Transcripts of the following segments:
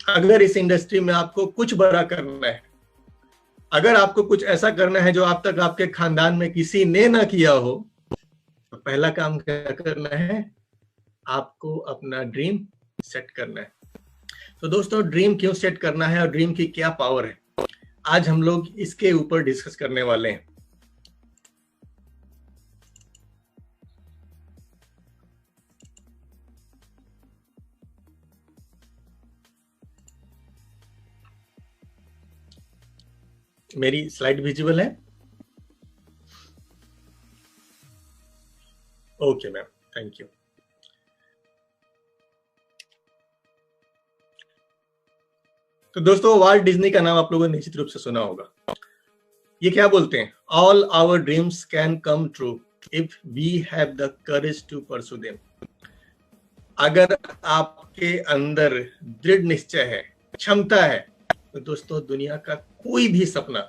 अगर इस इंडस्ट्री में आपको कुछ बड़ा करना है, अगर आपको कुछ ऐसा करना है जो आप तक आपके खानदान में किसी ने ना किया हो, तो पहला काम क्या करना है? आपको अपना ड्रीम सेट करना है। तो दोस्तों, ड्रीम क्यों सेट करना है और ड्रीम की क्या पावर है, आज हम लोग इसके ऊपर डिस्कस करने वाले हैं। मेरी स्लाइड विजिबल है? Okay ma'am, thank you. तो दोस्तों, वाल्ट डिज्नी का नाम आप लोगों ने निश्चित रूप से सुना होगा। ये क्या बोलते हैं? All our dreams can come true if we have the courage to pursue them. अगर आपके अंदर दृढ़ निश्चय है, क्षमता है, तो दोस्तों दुनिया का कोई भी सपना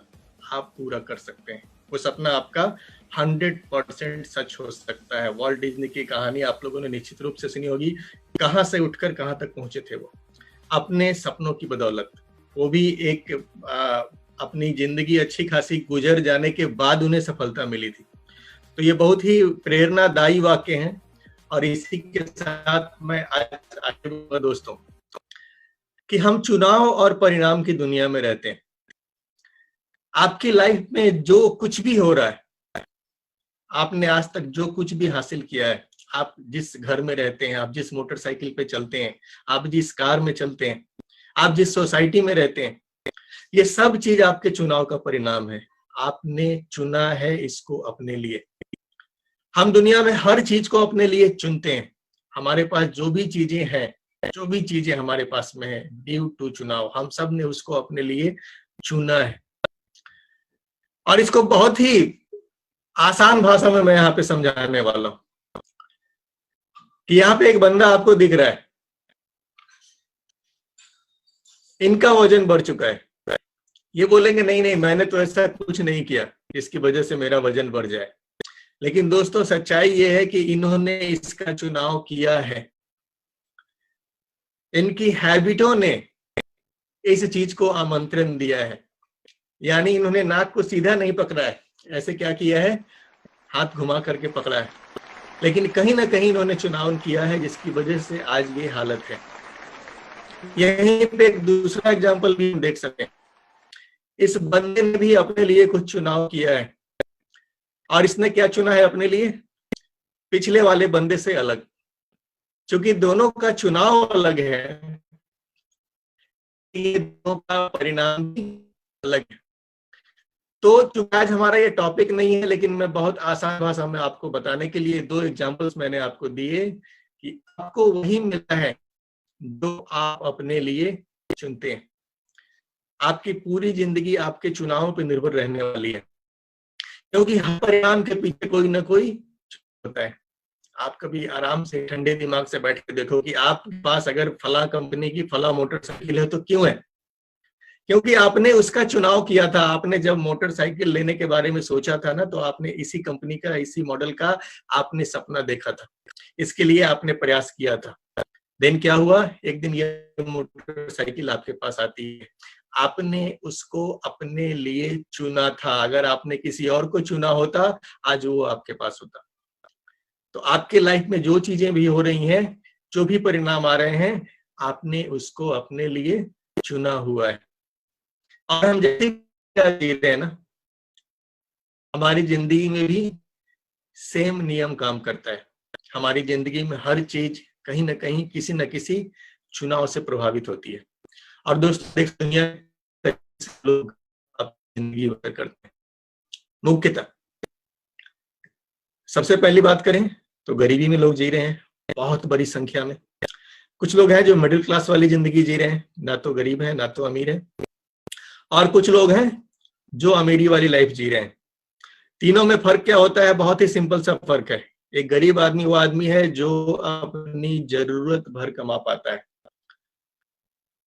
आप पूरा कर सकते हैं। वो सपना आपका 100% सच हो सकता है। वाल्ट डिज्नी की कहानी आप लोगों ने निश्चित रूप से सुनी होगी। कहां से उठकर कहां तक पहुंचे थे वो, अपने सपनों की बदौलत। वो भी एक अपनी जिंदगी अच्छी खासी गुजर जाने के बाद उन्हें सफलता मिली थी। तो ये बहुत ही प्रेरणादायी वाक्य हैं। और इसी के साथ मैं आज आगे बढ़ूंगा दोस्तों, कि हम चुनाव और परिणाम की दुनिया में रहते हैं। आपकी लाइफ में जो कुछ भी हो रहा है, आपने आज तक जो कुछ भी हासिल किया है, आप जिस घर में रहते हैं, आप जिस मोटरसाइकिल पे चलते हैं, आप जिस कार में चलते हैं, आप जिस सोसाइटी में रहते हैं, ये सब चीज आपके चुनाव का परिणाम है। आपने चुना है इसको अपने लिए। हम दुनिया में हर चीज को अपने लिए चुनते हैं। हमारे पास जो भी चीजें हैं, जो भी चीजें हमारे पास में है, ड्यू टू चुनाव, हम सब ने उसको अपने लिए चुना है। और इसको बहुत ही आसान भाषा में मैं यहाँ पे समझाने वाला हूं कि यहाँ पे एक बंदा आपको दिख रहा है, इनका वजन बढ़ चुका है। ये बोलेंगे नहीं नहीं, मैंने तो ऐसा कुछ नहीं किया जिसकी वजह से मेरा वजन बढ़ जाए। लेकिन दोस्तों, सच्चाई ये है कि इन्होंने इसका चुनाव किया है। इनकी हैबिटों ने इस चीज को आमंत्रण दिया है। यानी इन्होंने नाक को सीधा नहीं पकड़ा है, ऐसे क्या किया है, हाथ घुमा करके पकड़ा है। लेकिन कहीं ना कहीं इन्होंने चुनाव किया है, जिसकी वजह से आज ये हालत है। यहीं पे एक दूसरा एग्जाम्पल भी देख सकते हैं। इस बंदे ने भी अपने लिए कुछ चुनाव किया है। और इसने क्या चुना है अपने लिए? पिछले वाले बंदे से अलग। क्योंकि दोनों का चुनाव अलग है, ये दोनों का परिणाम भी अलग है। तो चूंकि आज हमारा ये टॉपिक नहीं है, लेकिन मैं बहुत आसान भाषा में आपको बताने के लिए दो एग्जांपल्स मैंने आपको दिए कि आपको वही मिलता है जो आप अपने लिए चुनते हैं। आपकी पूरी जिंदगी आपके चुनावों पर निर्भर रहने वाली है, क्योंकि हर परिणाम के पीछे कोई ना कोई होता है। आप कभी आराम से ठंडे दिमाग से बैठ के देखो कि आपके पास अगर फला कंपनी की फला मोटरसाइकिल है तो क्यों है? क्योंकि आपने उसका चुनाव किया था। आपने जब मोटरसाइकिल लेने के बारे में सोचा था ना, तो आपने इसी कंपनी का, इसी मॉडल का आपने सपना देखा था, इसके लिए आपने प्रयास किया था। दिन क्या हुआ, एक दिन ये मोटरसाइकिल आपके पास आती है। आपने उसको अपने लिए चुना था। अगर आपने किसी और को चुना होता, आज वो आपके पास होता। तो आपके लाइफ में जो चीजें भी हो रही हैं, जो भी परिणाम आ रहे हैं, आपने उसको अपने लिए चुना हुआ है। और हम जैसे जी रहे हैं ना, हमारी जिंदगी में भी सेम नियम काम करता है। हमारी जिंदगी में हर चीज कहीं ना कहीं किसी न किसी चुनाव से प्रभावित होती है। और दोस्तों, देख, दुनिया लोग अपनी जिंदगी बसर करते हैं। मुख्यतः सबसे पहली बात करें तो गरीबी में लोग जी रहे हैं बहुत बड़ी संख्या में। कुछ लोग हैं जो मिडिल क्लास वाली जिंदगी जी रहे हैं, ना तो गरीब है ना तो अमीर है। और कुछ लोग हैं जो अमीरी वाली लाइफ जी रहे हैं। तीनों में फर्क क्या होता है? बहुत ही सिंपल सा फर्क है। एक गरीब आदमी वो आदमी है जो अपनी जरूरत भर कमा पाता है,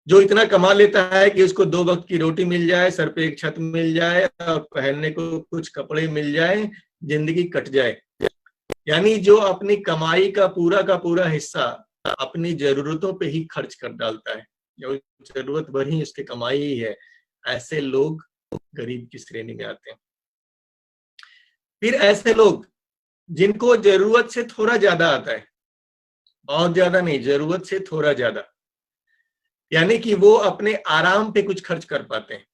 जो इतना कमा लेता है कि उसको 2 वक्त की रोटी मिल जाए, सर पे एक छत मिल जाए और पहनने को कुछ कपड़े मिल जाए, जिंदगी कट जाए। यानी जो अपनी कमाई का पूरा हिस्सा अपनी जरूरतों पे ही खर्च कर डालता है। या जरूरत भर ही उसकी कमाई ही है, ऐसे लोग गरीब की श्रेणी में आते हैं। फिर ऐसे लोग जिनको जरूरत से थोड़ा ज्यादा आता है, बहुत ज्यादा नहीं, जरूरत से थोड़ा ज्यादा, यानी कि वो अपने आराम पे कुछ खर्च कर पाते हैं।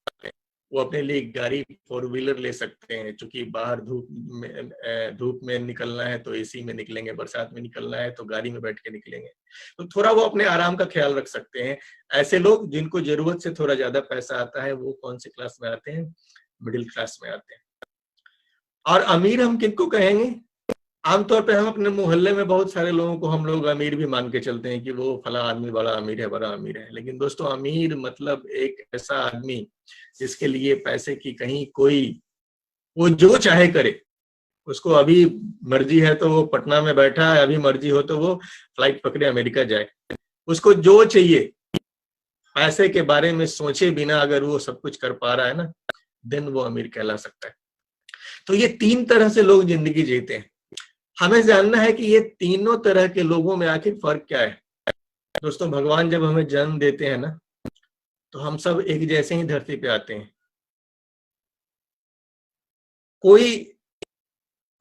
वो अपने लिए गाड़ी 4 व्हीलर ले सकते हैं, क्योंकि बाहर धूप में निकलना है तो एसी में निकलेंगे, बरसात में निकलना है तो गाड़ी में बैठ के निकलेंगे, तो थोड़ा वो अपने आराम का ख्याल रख सकते हैं। ऐसे लोग जिनको जरूरत से थोड़ा ज्यादा पैसा आता है, वो कौन से क्लास में आते हैं? मिडिल क्लास में आते हैं। और अमीर हम किनको कहेंगे? आमतौर पे हम अपने मोहल्ले में बहुत सारे लोगों को हम लोग अमीर भी मान के चलते हैं कि वो फला आदमी बड़ा अमीर है, बड़ा अमीर है। लेकिन दोस्तों, अमीर मतलब एक ऐसा आदमी जिसके लिए पैसे की कहीं कोई, वो जो चाहे करे। उसको अभी मर्जी है तो वो पटना में बैठा है, अभी मर्जी हो तो वो फ्लाइट पकड़े अमेरिका जाए। उसको जो चाहिए, पैसे के बारे में सोचे बिना अगर वो सब कुछ कर पा रहा है ना, देन वो अमीर कहला सकता है। तो ये 3 तरह से लोग जिंदगी जीते हैं। हमें जानना है कि ये तीनों तरह के लोगों में आखिर फर्क क्या है। दोस्तों, भगवान जब हमें जन्म देते हैं ना, तो हम सब एक जैसे ही धरती पे आते हैं। कोई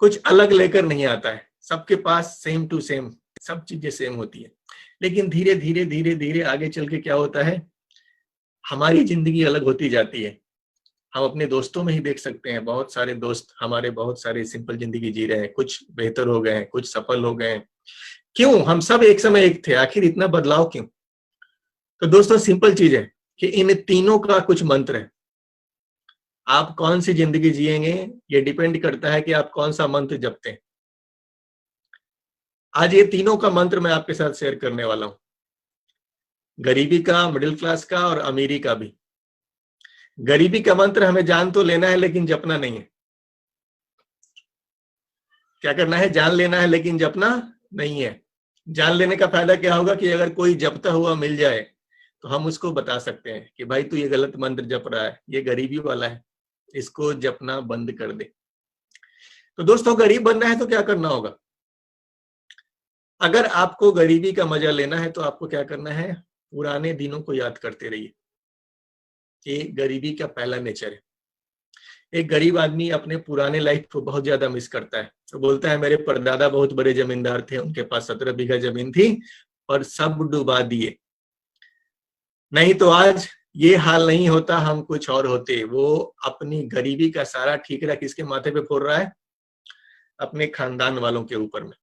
कुछ अलग लेकर नहीं आता है, सबके पास सेम टू सेम सब चीजें सेम होती है। लेकिन धीरे धीरे धीरे धीरे आगे चल के क्या होता है, हमारी जिंदगी अलग होती जाती है। हम अपने दोस्तों में ही देख सकते हैं, बहुत सारे दोस्त हमारे बहुत सारे सिंपल जिंदगी जी रहे हैं, कुछ बेहतर हो गए हैं, कुछ सफल हो गए हैं। क्यों? हम सब एक समय एक थे, आखिर इतना बदलाव क्यों? तो दोस्तों, सिंपल चीज है कि इन तीनों का कुछ मंत्र है। आप कौन सी जिंदगी जिएंगे, ये डिपेंड करता है कि आप कौन सा मंत्र जपते हैं। आज ये तीनों का मंत्र मैं आपके साथ शेयर करने वाला हूं, गरीबी का, मिडिल क्लास का और अमीरी का भी। गरीबी का मंत्र हमें जान तो लेना है, लेकिन जपना नहीं है। क्या करना है? जान लेना है, लेकिन जपना नहीं है। जान लेने का फायदा क्या होगा कि अगर कोई जपता हुआ मिल जाए तो हम उसको बता सकते हैं कि भाई तू ये गलत मंत्र जप रहा है, ये गरीबी वाला है, इसको जपना बंद कर दे। तो दोस्तों, गरीब बनना है तो क्या करना होगा? अगर आपको गरीबी का मजा लेना है तो आपको क्या करना है? पुराने दिनों को याद करते रहिए। ये गरीबी का पहला नेचर है। एक गरीब आदमी अपने पुराने लाइफ को बहुत ज्यादा मिस करता है। तो बोलता है, मेरे परदादा बहुत बड़े जमींदार थे, उनके पास 17 बीघा जमीन थी और सब डुबा दिए, नहीं तो आज ये हाल नहीं होता, हम कुछ और होते। वो अपनी गरीबी का सारा ठीकरा किसके माथे पे फोड़ रहा है? अपने खानदान वालों के ऊपर में।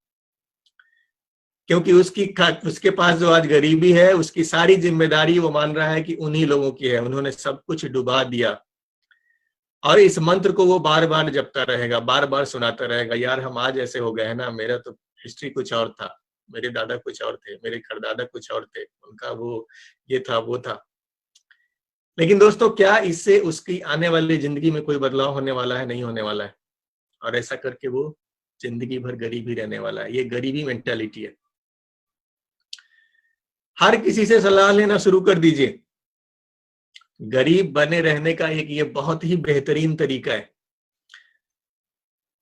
क्योंकि उसके पास जो आज गरीबी है, उसकी सारी जिम्मेदारी वो मान रहा है कि उन्हीं लोगों की है, उन्होंने सब कुछ डुबा दिया। और इस मंत्र को वो बार बार जपता रहेगा, बार बार सुनाता रहेगा, यार हम आज ऐसे हो गए हैं ना, मेरा तो हिस्ट्री कुछ और था, मेरे दादा कुछ और थे, मेरे परदादा कुछ और थे, उनका वो ये था वो था। लेकिन दोस्तों, क्या इससे उसकी आने वाली जिंदगी में कोई बदलाव होने वाला है? नहीं होने वाला है। और ऐसा करके वो जिंदगी भर गरीब ही रहने वाला है। ये गरीबी मेंटालिटी है। हर किसी से सलाह लेना शुरू कर दीजिए। गरीब बने रहने का एक ये बहुत ही बेहतरीन तरीका है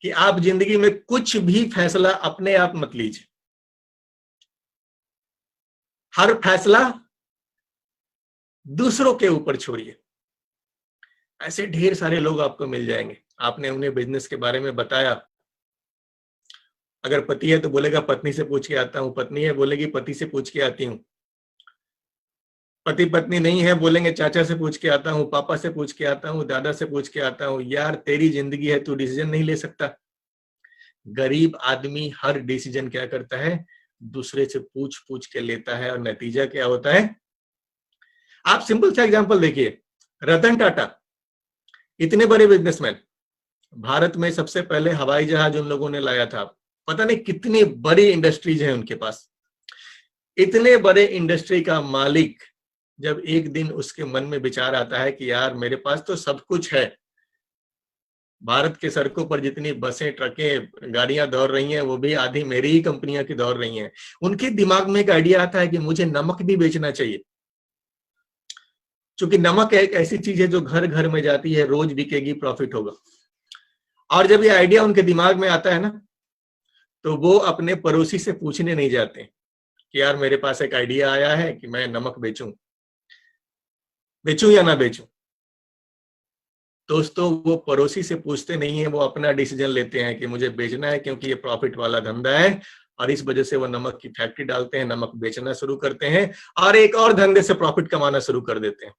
कि आप जिंदगी में कुछ भी फैसला अपने आप मत लीजिए। हर फैसला दूसरों के ऊपर छोड़िए। ऐसे ढेर सारे लोग आपको मिल जाएंगे। आपने उन्हें बिजनेस के बारे में बताया, अगर पति है तो बोलेगा पत्नी से पूछ के आता हूं, पत्नी है बोलेगी पति से पूछ के आती हूं, पति पत्नी नहीं है बोलेंगे चाचा से पूछ के आता हूं, पापा से पूछ के आता हूं, दादा से पूछ के आता हूं। यार, तेरी जिंदगी है, तू डिसीजन नहीं ले सकता। गरीब आदमी हर डिसीजन क्या करता है? दूसरे से पूछ पूछ के लेता है। और नतीजा क्या होता है? आप सिंपल सा एग्जांपल देखिए, रतन टाटा, इतने बड़े बिजनेसमैन, भारत में सबसे पहले हवाई जहाज उन लोगों ने लाया था। पता नहीं कितनी बड़ी इंडस्ट्रीज है उनके पास। इतने बड़े इंडस्ट्री का मालिक, जब एक दिन उसके मन में विचार आता है कि यार मेरे पास तो सब कुछ है, भारत के सड़कों पर जितनी बसें, ट्रकें, गाड़ियां दौड़ रही हैं, वो भी आधी मेरी ही कंपनियां की दौड़ रही हैं। उनके दिमाग में एक आइडिया आता है कि मुझे नमक भी बेचना चाहिए, क्योंकि नमक एक ऐसी चीज है जो घर घर में जाती है, रोज बिकेगी, प्रॉफिट होगा। और जब ये आइडिया उनके दिमाग में आता है ना, तो वो अपने पड़ोसी से पूछने नहीं जाते कि यार मेरे पास एक आइडिया आया है कि मैं नमक बेचूं। बेचूं या ना बेचूं। दोस्तों वो पड़ोसी से पूछते नहीं है, वो अपना डिसीजन लेते हैं कि मुझे बेचना है क्योंकि ये प्रॉफिट वाला धंधा है, और इस वजह से वो नमक की फैक्ट्री डालते हैं, नमक बेचना शुरू करते हैं और एक और धंधे से प्रॉफिट कमाना शुरू कर देते हैं,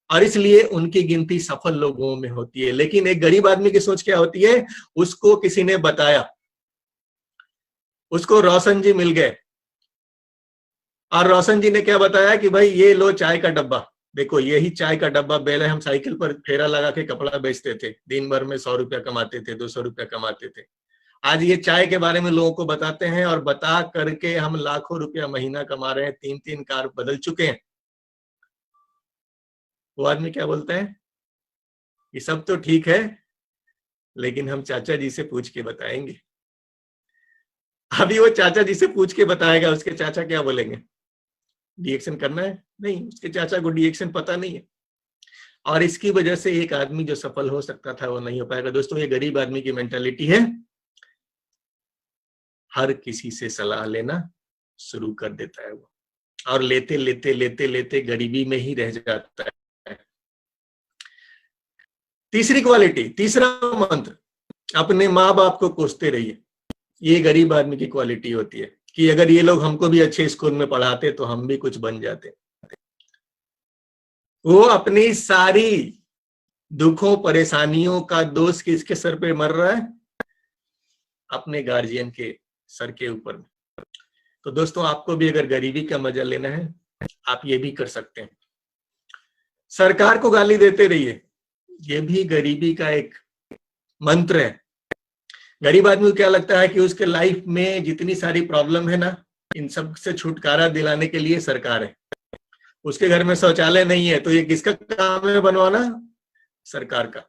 और इसलिए उनकी गिनती सफल लोगों में होती है। लेकिन एक गरीब आदमी की सोच क्या होती है, उसको किसी ने बताया, उसको रोशन जी मिल गए, और रोशन जी ने क्या बताया कि भाई ये लो चाय का डब्बा, देखो यही चाय का डब्बा बेल है, हम साइकिल पर फेरा लगा के कपड़ा बेचते थे, दिन भर में 100 रुपया कमाते थे, 200 रुपया कमाते थे। आज ये चाय के बारे में लोगों को बताते हैं और बता करके हम लाखों रुपया महीना कमा रहे हैं, 3-3 कार बदल चुके हैं। वो आदमी क्या बोलता है, ये सब तो ठीक है लेकिन हम चाचा जी से पूछ के बताएंगे। अभी वो चाचा जी से पूछ के बताएगा, उसके चाचा क्या बोलेंगे, डीएक्शन करना है? नहीं, उसके चाचा को डीएक्शन पता नहीं है, और इसकी वजह से एक आदमी जो सफल हो सकता था वो नहीं हो पाएगा। दोस्तों ये गरीब आदमी की मेंटालिटी है, हर किसी से सलाह लेना शुरू कर देता है वो, और लेते लेते लेते लेते गरीबी में ही रह जाता है। तीसरी क्वालिटी, तीसरा मंत्र, अपने माँ बाप को कोसते रहिए। ये गरीब आदमी की क्वालिटी होती है कि अगर ये लोग हमको भी अच्छे स्कूल में पढ़ाते तो हम भी कुछ बन जाते। वो अपनी सारी दुखों परेशानियों का दोष किसके सर पे मर रहा है, अपने गार्जियन के सर के ऊपर में। तो दोस्तों आपको भी अगर गरीबी का मजा लेना है, आप ये भी कर सकते हैं। सरकार को गाली देते रहिए, ये भी गरीबी का एक मंत्र है। गरीब आदमी को क्या लगता है कि उसके लाइफ में जितनी सारी प्रॉब्लम है ना, इन सब से छुटकारा दिलाने के लिए सरकार है। उसके घर में शौचालय नहीं है तो ये किसका काम है बनवाना, सरकार का।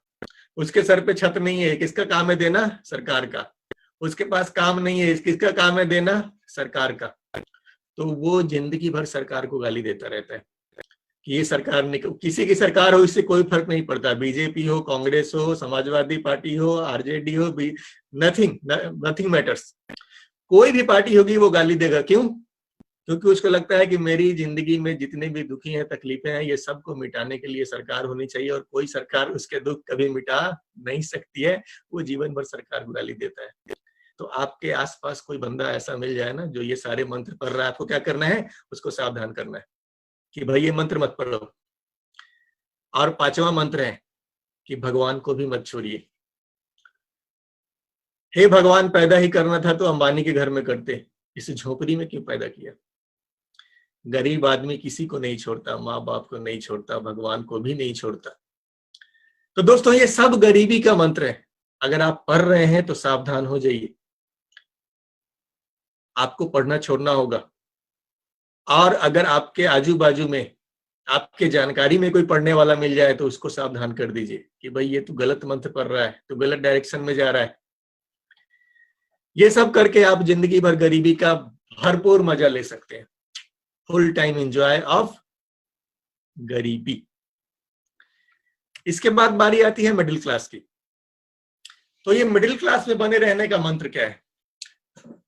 उसके सर पे छत नहीं है, किसका काम है देना, सरकार का। उसके पास काम नहीं है, किसका काम है देना, सरकार का। तो वो जिंदगी भर सरकार को गाली देता रहता है कि ये सरकार ने, किसी की सरकार हो इससे कोई फर्क नहीं पड़ता, बीजेपी हो, कांग्रेस हो, समाजवादी पार्टी हो, आरजेडी हो, नथिंग मैटर्स। कोई भी पार्टी होगी वो गाली देगा। क्यों? क्योंकि उसको लगता है कि मेरी जिंदगी में जितने भी दुखी हैं, तकलीफें हैं, ये सबको मिटाने के लिए सरकार होनी चाहिए, और कोई सरकार उसके दुख कभी मिटा नहीं सकती है। वो जीवन भर सरकार को गाली देता है। तो आपके आसपास कोई बंदा ऐसा मिल जाए ना जो ये सारे मंत्र पढ़ रहा है, आपको क्या करना है, उसको सावधान करना है कि भाई ये मंत्र मत पढ़ो। और 5वां मंत्र है कि भगवान को भी मत छोड़िए। हे भगवान, पैदा ही करना था तो अंबानी के घर में करते, इस झोपड़ी में क्यों पैदा किया। गरीब आदमी किसी को नहीं छोड़ता, माँ बाप को नहीं छोड़ता, भगवान को भी नहीं छोड़ता। तो दोस्तों ये सब गरीबी का मंत्र है। अगर आप पढ़ रहे हैं तो सावधान हो जाइए, आपको पढ़ना छोड़ना होगा। और अगर आपके आजू बाजू में, आपके जानकारी में कोई पढ़ने वाला मिल जाए तो उसको सावधान कर दीजिए कि भाई ये तो गलत मंत्र पढ़ रहा है, तो गलत डायरेक्शन में जा रहा है। ये सब करके आप जिंदगी भर गरीबी का भरपूर मजा ले सकते हैं। फुल टाइम एंजॉय ऑफ गरीबी। इसके बाद बारी आती है मिडिल क्लास की। तो ये मिडिल क्लास में बने रहने का मंत्र क्या है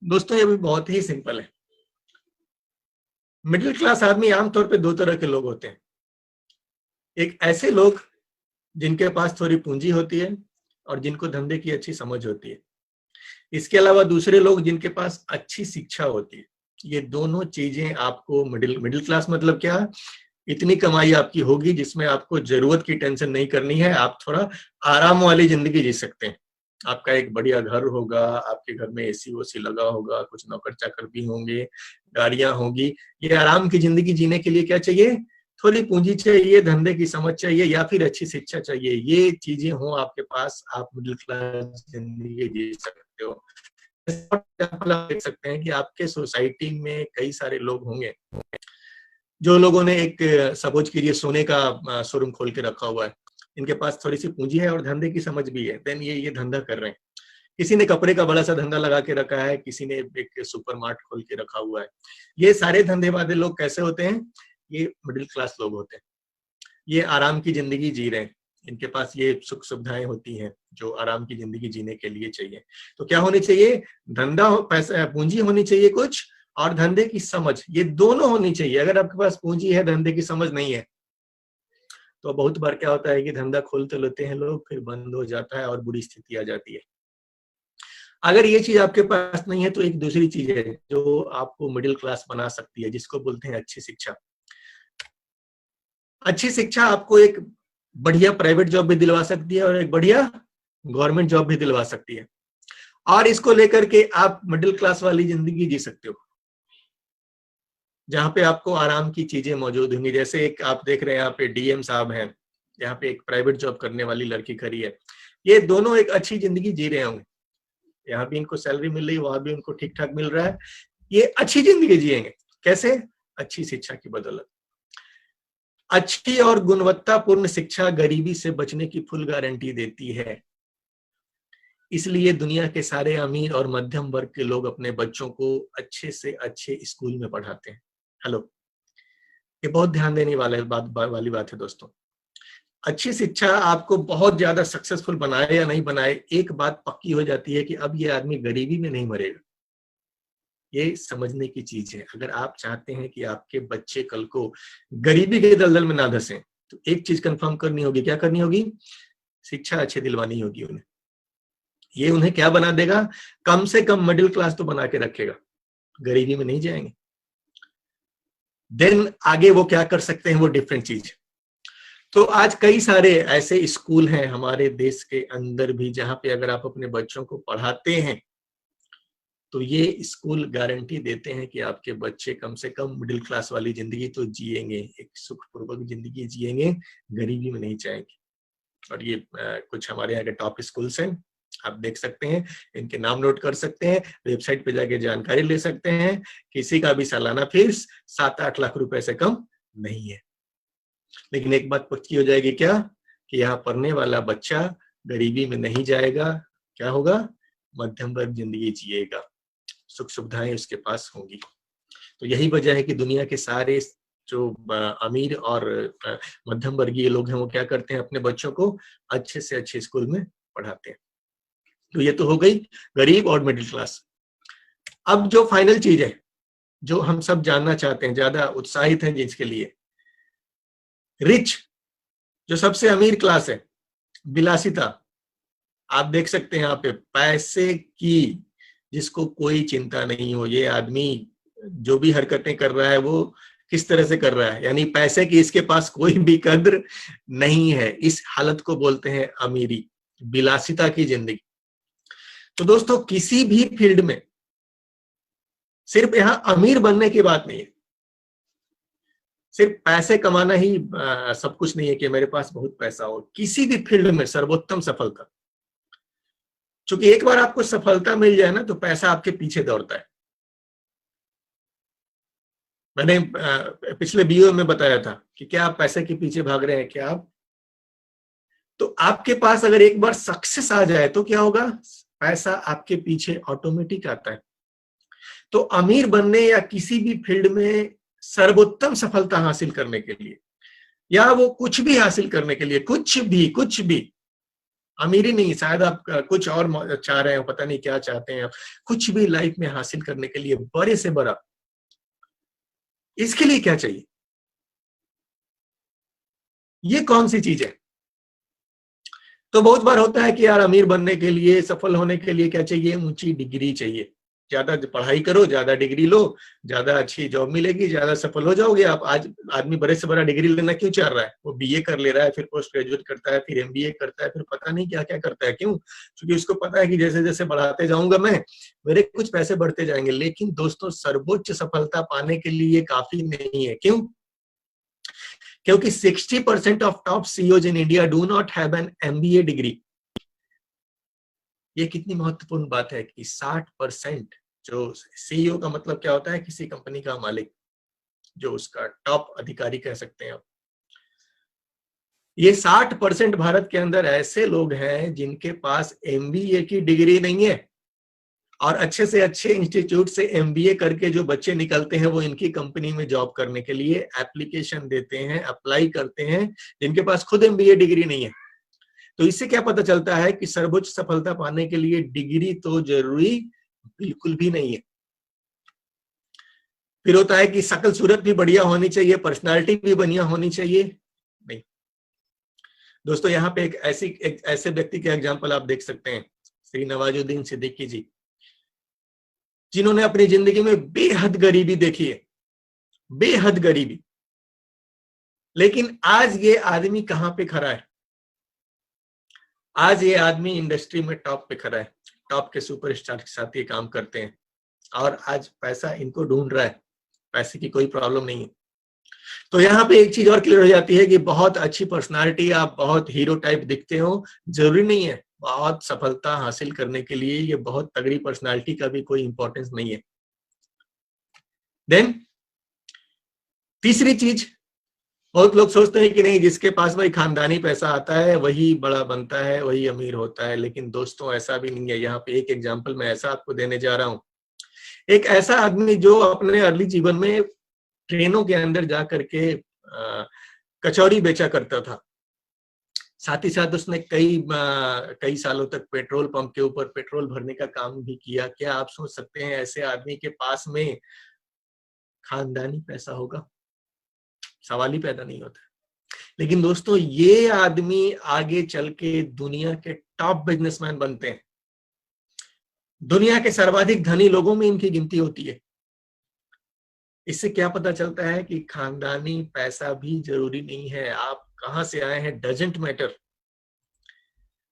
दोस्तों? ये भी बहुत ही सिंपल है। मिडिल क्लास आदमी आमतौर पे 2 तरह के लोग होते हैं। एक ऐसे लोग जिनके पास थोड़ी पूंजी होती है और जिनको धंधे की अच्छी समझ होती है। इसके अलावा दूसरे लोग जिनके पास अच्छी शिक्षा होती है। ये दोनों चीजें आपको मिडिल क्लास मतलब क्या, इतनी कमाई आपकी होगी जिसमें आपको जरूरत की टेंशन नहीं करनी है, आप थोड़ा आराम वाली जिंदगी जी सकते हैं। आपका एक बढ़िया घर होगा, आपके घर में एसी ओसी लगा होगा, कुछ नौकर चाकर भी होंगे, गाड़ियां होंगी। ये आराम की जिंदगी जीने के लिए क्या चाहिए, थोड़ी पूंजी चाहिए, धंधे की समझ चाहिए, या फिर अच्छी शिक्षा चाहिए। ये चीजें हो आपके पास, आप मिडिल क्लास जिंदगी जी सकते हो। देख सकते हैं कि आपके सोसाइटी में कई सारे लोग होंगे जो लोगों ने एक, सपोज कीजिए, सोने का शोरूम खोल के रखा हुआ है। इनके पास थोड़ी सी पूंजी है और धंधे की समझ भी है, देन ये धंधा कर रहे हैं। किसी ने कपड़े का बड़ा सा धंधा लगा के रखा है, किसी ने एक सुपर मार्ट खोल के रखा हुआ है। ये सारे धंधे वाले लोग कैसे होते हैं, ये मिडिल क्लास लोग होते हैं। ये आराम की जिंदगी जी रहे हैं, इनके पास ये सुख सुविधाएं होती हैं जो आराम की जिंदगी जीने के लिए चाहिए। तो क्या होनी चाहिए, धंधा, पैसा, पूंजी होनी चाहिए कुछ, और धंधे की समझ, ये दोनों होनी चाहिए। अगर आपके पास पूंजी है, धंधे की समझ नहीं है, तो बहुत बार क्या होता है कि धंधा खोल तो लेते हैं लोग, फिर बंद हो जाता है और बुरी स्थिति आ जाती है। अगर ये चीज आपके पास नहीं है तो एक दूसरी चीज है जो आपको मिडिल क्लास बना सकती है, जिसको बोलते हैं अच्छी शिक्षा। अच्छी शिक्षा आपको एक बढ़िया प्राइवेट जॉब भी दिलवा सकती है और एक बढ़िया गवर्नमेंट जॉब भी दिलवा सकती है, और इसको लेकर के आप मिडिल क्लास वाली जिंदगी जी सकते हो, जहां पे आपको आराम की चीजें मौजूद होंगी। जैसे एक आप देख रहे हैं यहाँ पे डीएम साहब हैं, यहाँ पे एक प्राइवेट जॉब करने वाली लड़की खड़ी है। ये दोनों एक अच्छी जिंदगी जी रहे होंगे, यहाँ भी इनको सैलरी मिल रही है, वहां भी उनको ठीक ठाक मिल रहा है। ये अच्छी जिंदगी जिएंगे। कैसे? अच्छी शिक्षा की बदौलत। अच्छी और गुणवत्तापूर्ण शिक्षा गरीबी से बचने की फुल गारंटी देती है। इसलिए दुनिया के सारे अमीर और मध्यम वर्ग के लोग अपने बच्चों को अच्छे से अच्छे स्कूल में पढ़ाते हैं। हेलो, ये बहुत ध्यान देने वाली बात है दोस्तों। अच्छी शिक्षा आपको बहुत ज्यादा सक्सेसफुल बनाए या नहीं बनाए, एक बात पक्की हो जाती है कि अब ये आदमी गरीबी में नहीं मरेगा। ये समझने की चीज है। अगर आप चाहते हैं कि आपके बच्चे कल को गरीबी के दलदल में ना धंसे, तो एक चीज कंफर्म करनी होगी। क्या करनी होगी? शिक्षा अच्छी दिलवानी होगी उन्हें। ये उन्हें क्या बना देगा? कम से कम मिडिल क्लास तो बना के रखेगा, गरीबी में नहीं जाएंगे। देन आगे वो क्या कर सकते हैं, वो डिफरेंट चीज। तो आज कई सारे ऐसे स्कूल हैं हमारे देश के अंदर भी, जहां पे अगर आप अपने बच्चों को पढ़ाते हैं तो ये स्कूल गारंटी देते हैं कि आपके बच्चे कम से कम मिडिल क्लास वाली जिंदगी तो जिएंगे, एक सुखपूर्वक जिंदगी जिएंगे, गरीबी में नहीं जाएंगे। और ये कुछ हमारे यहाँ के टॉप स्कूल्स हैं, आप देख सकते हैं, इनके नाम नोट कर सकते हैं, वेबसाइट पे जाके जानकारी ले सकते हैं। किसी का भी सालाना फीस 7-8 लाख रुपए से कम नहीं है। लेकिन एक बात पक्की हो जाएगी, क्या? कि यहाँ पढ़ने वाला बच्चा गरीबी में नहीं जाएगा। क्या होगा? मध्यम वर्ग जिंदगी जिएगा, सुख सुविधाएं उसके पास होंगी। तो यही वजह है कि दुनिया के सारे जो अमीर और मध्यम वर्गीय लोग हैं, वो क्या करते हैं? अपने बच्चों को अच्छे से अच्छे स्कूल में पढ़ाते हैं। तो ये तो हो गई गरीब और मिडिल क्लास। अब जो फाइनल चीज है, जो हम सब जानना चाहते हैं, ज्यादा उत्साहित हैं जिसके लिए, रिच, जो सबसे अमीर क्लास है, विलासिता। आप देख सकते हैं यहाँ पे पैसे की जिसको कोई चिंता नहीं हो, ये आदमी जो भी हरकतें कर रहा है वो किस तरह से कर रहा है, यानी पैसे की इसके पास कोई भी कद्र नहीं है। इस हालत को बोलते हैं अमीरी, विलासिता की जिंदगी। तो दोस्तों, किसी भी फील्ड में सिर्फ यहां अमीर बनने की बात नहीं है, सिर्फ पैसे कमाना ही सब कुछ नहीं है कि मेरे पास बहुत पैसा हो। किसी भी फील्ड में सर्वोत्तम सफलता, क्योंकि एक बार आपको सफलता मिल जाए ना, तो पैसा आपके पीछे दौड़ता है। मैंने पिछले वीडियो में बताया था कि क्या आप पैसे के पीछे भाग रहे हैं क्या आप? तो आपके पास अगर एक बार सक्सेस आ जाए तो क्या होगा? पैसा आपके पीछे ऑटोमेटिक आता है। तो अमीर बनने या किसी भी फील्ड में सर्वोत्तम सफलता हासिल करने के लिए, या वो कुछ भी हासिल करने के लिए, कुछ भी, अमीरी नहीं, शायद आप कुछ और चाह रहे हो, पता नहीं क्या चाहते हैं आप, कुछ भी लाइफ में हासिल करने के लिए, बड़े से बड़ा, इसके लिए क्या चाहिए? ये कौन सी चीज है? तो बहुत बार होता है कि यार अमीर बनने के लिए, सफल होने के लिए क्या चाहिए? ऊंची डिग्री चाहिए। ज्यादा पढ़ाई करो, ज्यादा डिग्री लो, ज्यादा अच्छी जॉब मिलेगी, ज्यादा सफल हो जाओगे आप। आज आदमी बड़े से बड़ा डिग्री लेना क्यों चाह रहा है? वो बीए कर ले रहा है, फिर पोस्ट ग्रेजुएट करता है, फिर एमबीए करता है, फिर पता नहीं क्या क्या करता है। क्यों? क्योंकि उसको पता है कि जैसे जैसे बढ़ाते जाऊंगा मैं, मेरे कुछ पैसे बढ़ते जाएंगे। लेकिन दोस्तों, सर्वोच्च सफलता पाने के लिए काफी नहीं है। क्यों? क्योंकि 60% of top CEOs in India do not have an MBA degree. ये कितनी महत्वपूर्ण बात है कि 60%, जो सीईओ का मतलब क्या होता है? किसी कंपनी का मालिक, जो उसका टॉप अधिकारी कह सकते हैं आप। ये 60% भारत के अंदर ऐसे लोग हैं जिनके पास एमबीए की डिग्री नहीं है, और अच्छे से अच्छे इंस्टीट्यूट से एमबीए करके जो बच्चे निकलते हैं, वो इनकी कंपनी में जॉब करने के लिए एप्लीकेशन देते हैं, अप्लाई करते हैं, जिनके पास खुद एमबीए डिग्री नहीं है। तो इससे क्या पता चलता है कि सर्वोच्च सफलता पाने के लिए डिग्री तो जरूरी बिल्कुल भी नहीं है। फिर होता है कि शकल सूरत भी बढ़िया होनी चाहिए, पर्सनालिटी भी बढ़िया होनी चाहिए। नहीं दोस्तों, यहाँ पे एक ऐसे व्यक्ति का एग्जाम्पल आप देख सकते हैं, श्री नवाजुद्दीन सिद्दीकी जी, जिन्होंने अपनी जिंदगी में बेहद गरीबी देखी है, बेहद गरीबी। लेकिन आज ये आदमी कहां पे खड़ा है? आज ये आदमी इंडस्ट्री में टॉप पे खड़ा है, टॉप के सुपरस्टार के साथ ये काम करते हैं और आज पैसा इनको ढूंढ रहा है, पैसे की कोई प्रॉब्लम नहीं है। तो यहाँ पे एक चीज और क्लियर हो जाती है कि बहुत अच्छी पर्सनालिटी, आप बहुत हीरो टाइप दिखते हो, जरूरी नहीं है बहुत सफलता हासिल करने के लिए ये बहुत तगड़ी पर्सनालिटी का भी कोई इंपॉर्टेंस नहीं है। देन तीसरी चीज, बहुत लोग सोचते हैं कि नहीं, जिसके पास भाई खानदानी पैसा आता है वही बड़ा बनता है, वही अमीर होता है। लेकिन दोस्तों ऐसा भी नहीं है। यहाँ पे एक एग्जांपल मैं ऐसा आपको देने जा रहा हूं। एक ऐसा आदमी जो अपने अर्ली जीवन में ट्रेनों के अंदर जा करके कचौरी बेचा करता था, साथ ही साथ उसने कई सालों तक पेट्रोल पंप के ऊपर पेट्रोल भरने का काम भी किया। क्या आप सोच सकते हैं ऐसे आदमी के पास में खानदानी पैसा होगा? सवाल ही पैदा नहीं होता। लेकिन दोस्तों ये आदमी आगे चल के दुनिया के टॉप बिजनेसमैन बनते हैं, दुनिया के सर्वाधिक धनी लोगों में इनकी गिनती होती है। इससे क्या पता चलता है कि खानदानी पैसा भी जरूरी नहीं है, आप कहां से आए हैं डजंट मैटर।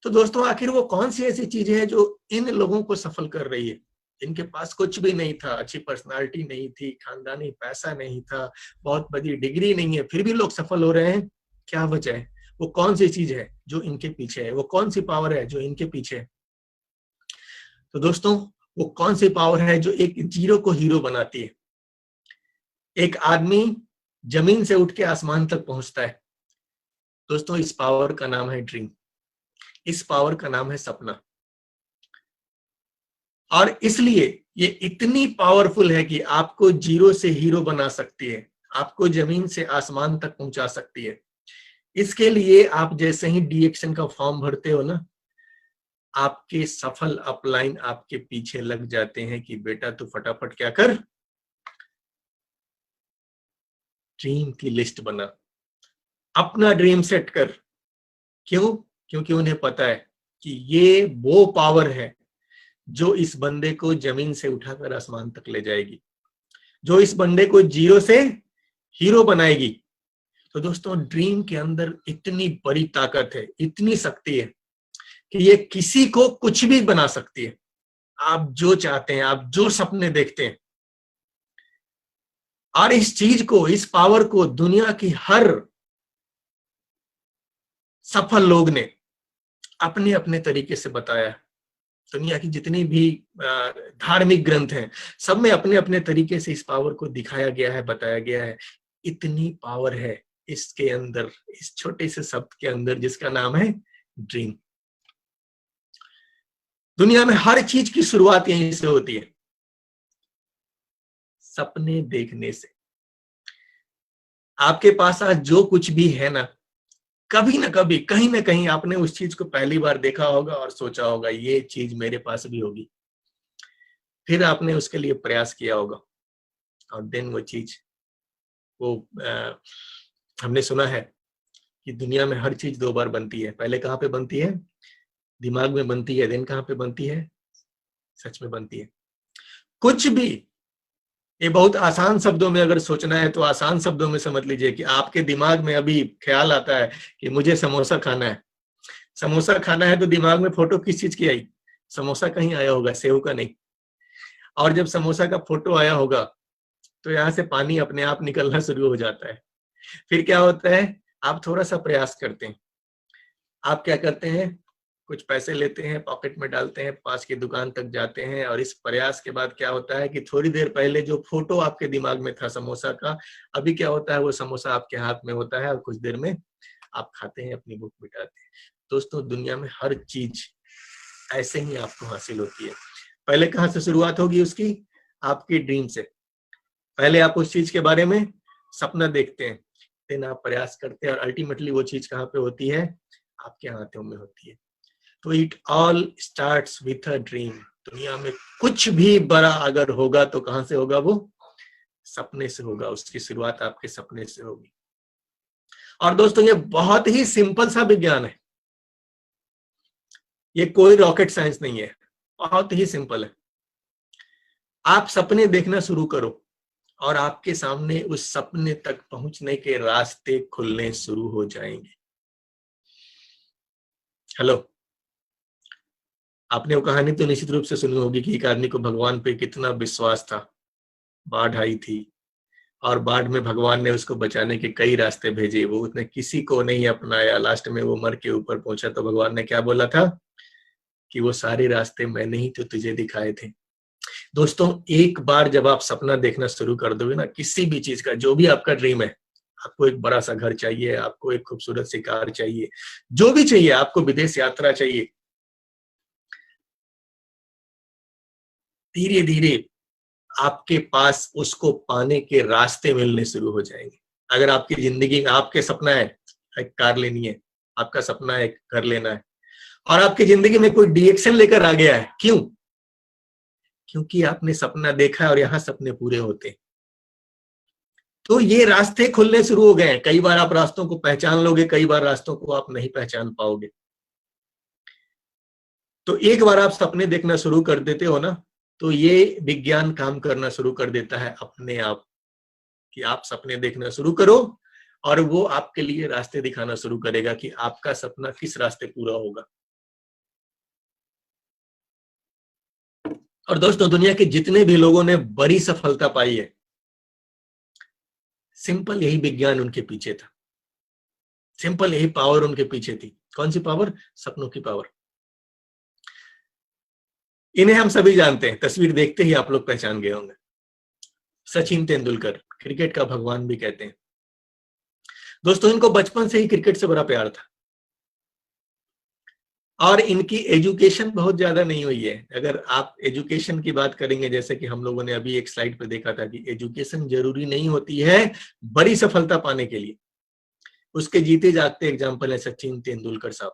तो दोस्तों आखिर वो कौन सी ऐसी चीजें हैं जो इन लोगों को सफल कर रही है? इनके पास कुछ भी नहीं था, अच्छी पर्सनालिटी नहीं थी, खानदानी पैसा नहीं था, बहुत बड़ी डिग्री नहीं है, फिर भी लोग सफल हो रहे हैं। क्या वजह है? वो कौन सी चीज है जो इनके पीछे है? वो कौन सी पावर है जो इनके पीछे है? तो दोस्तों वो कौन सी पावर है जो एक जीरो को हीरो बनाती है? एक आदमी जमीन से उठ के आसमान तक पहुंचता है। दोस्तों इस पावर का नाम है ड्रीम, इस पावर का नाम है सपना। और इसलिए ये इतनी पावरफुल है कि आपको जीरो से हीरो बना सकती है, आपको जमीन से आसमान तक पहुंचा सकती है। इसके लिए आप जैसे ही डीएक्शन का फॉर्म भरते हो ना, आपके सफल अपलाइन आपके पीछे लग जाते हैं कि बेटा तू फटाफट क्या कर, ड्रीम की लिस्ट बना, अपना ड्रीम सेट कर। क्यों? क्योंकि उन्हें पता है कि ये वो पावर है जो इस बंदे को जमीन से उठाकर आसमान तक ले जाएगी, जो इस बंदे को जीरो से हीरो बनाएगी। तो दोस्तों ड्रीम के अंदर इतनी बड़ी ताकत है, इतनी शक्ति है कि ये किसी को कुछ भी बना सकती है। आप जो चाहते हैं, आप जो सपने देखते हैं, और इस चीज को, इस पावर को दुनिया की हर सफल लोग ने अपने अपने तरीके से बताया। दुनिया की जितनी भी धार्मिक ग्रंथ हैं, सब में अपने अपने तरीके से इस पावर को दिखाया गया है, बताया गया है। इतनी पावर है इसके अंदर, इस छोटे से शब्द के अंदर जिसका नाम है ड्रीम। दुनिया में हर चीज की शुरुआत यहीं से होती है, सपने देखने से। आपके पास आज जो कुछ भी है ना कभी कहीं ना कहीं आपने उस चीज को पहली बार देखा होगा और सोचा होगा ये चीज मेरे पास भी होगी। फिर आपने उसके लिए प्रयास किया होगा और देन वो चीज, वो हमने सुना है कि दुनिया में हर चीज दो बार बनती है। पहले कहाँ पे बनती है? दिमाग में बनती है। देन कहाँ पे बनती है? सच में बनती है। कुछ भी, ये बहुत आसान शब्दों में अगर सोचना है तो आसान शब्दों में समझ लीजिए कि आपके दिमाग में अभी ख्याल आता है कि मुझे समोसा खाना है। समोसा खाना है तो दिमाग में फोटो किस चीज की आई? समोसा कहीं आया होगा, सेव का नहीं। और जब समोसा का फोटो आया होगा तो यहाँ से पानी अपने आप निकलना शुरू हो जाता है। फिर क्या होता है? आप थोड़ा सा प्रयास करते हैं। आप क्या करते हैं? कुछ पैसे लेते हैं, पॉकेट में डालते हैं, पास की दुकान तक जाते हैं, और इस प्रयास के बाद क्या होता है कि थोड़ी देर पहले जो फोटो आपके दिमाग में था समोसा का, अभी क्या होता है? वो समोसा आपके हाथ में होता है और कुछ देर में आप खाते हैं, अपनी भूख मिटाते हैं। दोस्तों दुनिया में हर चीज ऐसे ही आपको हासिल होती है। पहले कहाँ से शुरुआत होगी उसकी? आपकी ड्रीम से। पहले आप उस चीज के बारे में सपना देखते हैं, देन आप प्रयास करते हैं, और अल्टीमेटली वो चीज कहाँ पे होती है? आपके हाथों में होती है। तो it all starts with a dream. दुनिया में कुछ भी बड़ा अगर होगा तो कहां से होगा? वो सपने से होगा, उसकी शुरुआत आपके सपने से होगी। और दोस्तों ये बहुत ही सिंपल सा विज्ञान है, ये कोई रॉकेट साइंस नहीं है, बहुत ही सिंपल है। आप सपने देखना शुरू करो और आपके सामने उस सपने तक पहुंचने के रास्ते खुलने शुरू हो जाएंगे। हेलो, आपने वो कहानी तो निश्चित रूप से सुनी होगी कि एक आदमी को भगवान पे कितना विश्वास था। बाढ़ आई थी और बाढ़ में भगवान ने उसको बचाने के कई रास्ते भेजे, वो उसने किसी को नहीं अपनाया, लास्ट में वो मर के ऊपर पहुंचा तो भगवान ने क्या बोला था कि वो सारे रास्ते मैंने ही तो तुझे दिखाए थे। दोस्तों एक बार जब आप सपना देखना शुरू कर दोगे ना, किसी भी चीज का, जो भी आपका ड्रीम है, आपको एक बड़ा सा घर चाहिए, आपको एक खूबसूरत सी कार चाहिए, जो भी चाहिए, आपको विदेश यात्रा चाहिए, धीरे धीरे आपके पास उसको पाने के रास्ते मिलने शुरू हो जाएंगे। अगर आपकी जिंदगी में आपके सपना है एक कार लेनी है, आपका सपना है एक घर लेना है, और आपकी जिंदगी में कोई डिएक्शन लेकर आ गया है, क्यों? क्योंकि आपने सपना देखा है और यहां सपने पूरे होते हैं। तो ये रास्ते खुलने शुरू हो गए हैं। कई बार आप रास्तों को पहचान लोगे, कई बार रास्तों को आप नहीं पहचान पाओगे। तो एक बार आप सपने देखना शुरू कर देते हो ना, तो ये विज्ञान काम करना शुरू कर देता है अपने आप, कि आप सपने देखना शुरू करो और वो आपके लिए रास्ते दिखाना शुरू करेगा कि आपका सपना किस रास्ते पूरा होगा। और दोस्तों दुनिया के जितने भी लोगों ने बड़ी सफलता पाई है, सिंपल यही विज्ञान उनके पीछे था, सिंपल यही पावर उनके पीछे थी। कौन सी पावर? सपनों की पावर। इन्हें हम सभी जानते हैं, तस्वीर देखते ही आप लोग पहचान गए होंगे। सचिन तेंदुलकर, क्रिकेट का भगवान भी कहते हैं। दोस्तों इनको बचपन से ही क्रिकेट से बड़ा प्यार था और इनकी एजुकेशन बहुत ज्यादा नहीं हुई है। अगर आप एजुकेशन की बात करेंगे, जैसे कि हम लोगों ने अभी एक स्लाइड पे देखा था कि एजुकेशन जरूरी नहीं होती है बड़ी सफलता पाने के लिए, उसके जीते जागते एग्जाम्पल है सचिन तेंदुलकर साहब।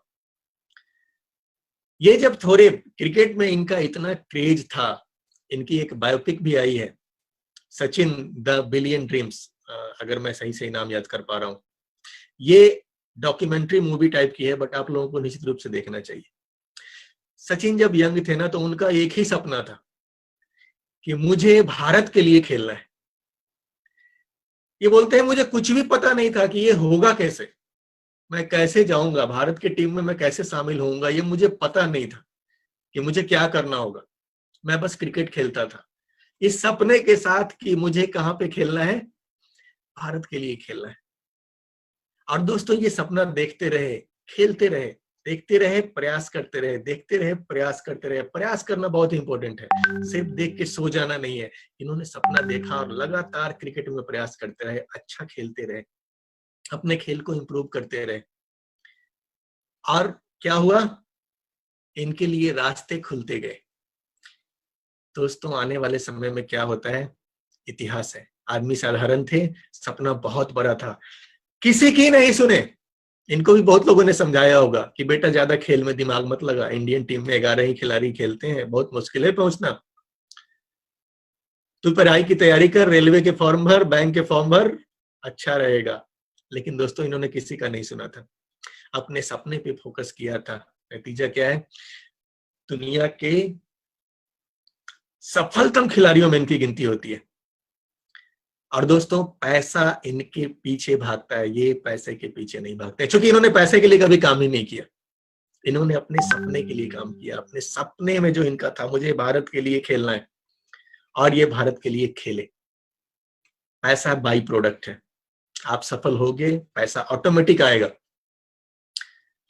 ये जब थोड़े क्रिकेट में इनका इतना क्रेज था, इनकी एक बायोपिक भी आई है, सचिन द बिलियन ड्रीम्स, अगर मैं सही से नाम याद कर पा रहा हूं। ये डॉक्यूमेंट्री मूवी टाइप की है, बट आप लोगों को निश्चित रूप से देखना चाहिए। सचिन जब यंग थे ना, तो उनका एक ही सपना था कि मुझे भारत के लिए खेलना है। ये बोलते हैं मुझे कुछ भी पता नहीं था कि ये होगा कैसे, मैं कैसे जाऊंगा भारत की टीम में, मैं कैसे शामिल होऊंगा, ये मुझे पता नहीं था कि मुझे क्या करना होगा। मैं बस क्रिकेट खेलता था इस सपने के साथ कि मुझे कहां पे खेलना है, भारत के लिए खेलना है। और दोस्तों ये सपना देखते रहे, खेलते रहे, देखते रहे, प्रयास करते रहे, देखते रहे, प्रयास करते रहे। प्रयास करना बहुत इंपॉर्टेंट है, सिर्फ देख के सो जाना नहीं है। इन्होंने सपना देखा और लगातार क्रिकेट में प्रयास करते रहे, अच्छा खेलते रहे, अपने खेल को इंप्रूव करते रहे। और क्या हुआ, इनके लिए रास्ते खुलते गए। दोस्तों आने वाले समय में क्या होता है, इतिहास है। आदमी साधारण थे, सपना बहुत बड़ा था, किसी की नहीं सुने। इनको भी बहुत लोगों ने समझाया होगा कि बेटा ज्यादा खेल में दिमाग मत लगा, इंडियन टीम में 11 ही खिलाड़ी खेलते हैं, बहुत मुश्किल है पहुंचना, तू पढ़ाई की तैयारी कर, रेलवे के फॉर्म भर, बैंक के फॉर्म भर, अच्छा रहेगा। लेकिन दोस्तों इन्होंने किसी का नहीं सुना था, अपने सपने पे फोकस किया था। नतीजा क्या है, दुनिया के सफलतम खिलाड़ियों में इनकी गिनती होती है। और दोस्तों पैसा इनके पीछे भागता है, ये पैसे के पीछे नहीं भागते, क्योंकि इन्होंने पैसे के लिए कभी काम ही नहीं किया। इन्होंने अपने सपने के लिए काम किया, अपने सपने में जो इनका था, मुझे भारत के लिए खेलना है, और ये भारत के लिए खेले। पैसा बाई प्रोडक्ट है, आप सफल होगे, पैसा ऑटोमेटिक आएगा।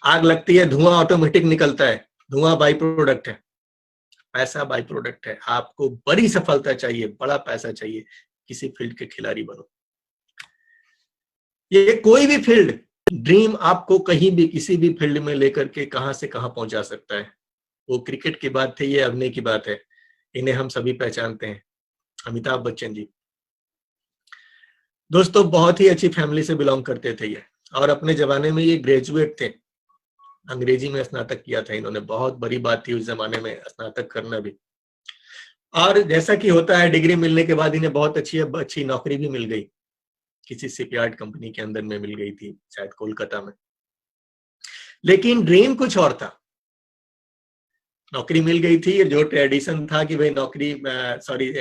आग लगती है, धुआं ऑटोमेटिक निकलता है, धुआं बाई प्रोडक्ट है, पैसा बाई प्रोडक्ट है। आपको बड़ी सफलता चाहिए, बड़ा पैसा चाहिए, किसी फील्ड के खिलाड़ी बनो। ये कोई भी फील्ड, ड्रीम आपको कहीं भी किसी भी फील्ड में लेकर के कहां से कहां पहुंचा सकता है। वो क्रिकेट की बात थी, ये अभिनय की बात है, इन्हें हम सभी पहचानते हैं, अमिताभ बच्चन जी। दोस्तों बहुत ही अच्छी फैमिली से बिलोंग करते थे ये, और अपने जमाने में ये ग्रेजुएट थे, अंग्रेजी में स्नातक किया था इन्होंने। बहुत बड़ी बात थी उस जमाने में स्नातक करना भी। और जैसा कि होता है, डिग्री मिलने के बाद इन्हें बहुत अच्छी नौकरी भी मिल गई, किसी शिपयार्ड कंपनी के अंदर में मिल गई थी, शायद कोलकाता में। लेकिन ड्रीम कुछ और था। नौकरी मिल गई थी, जो ट्रेडिशन था कि भाई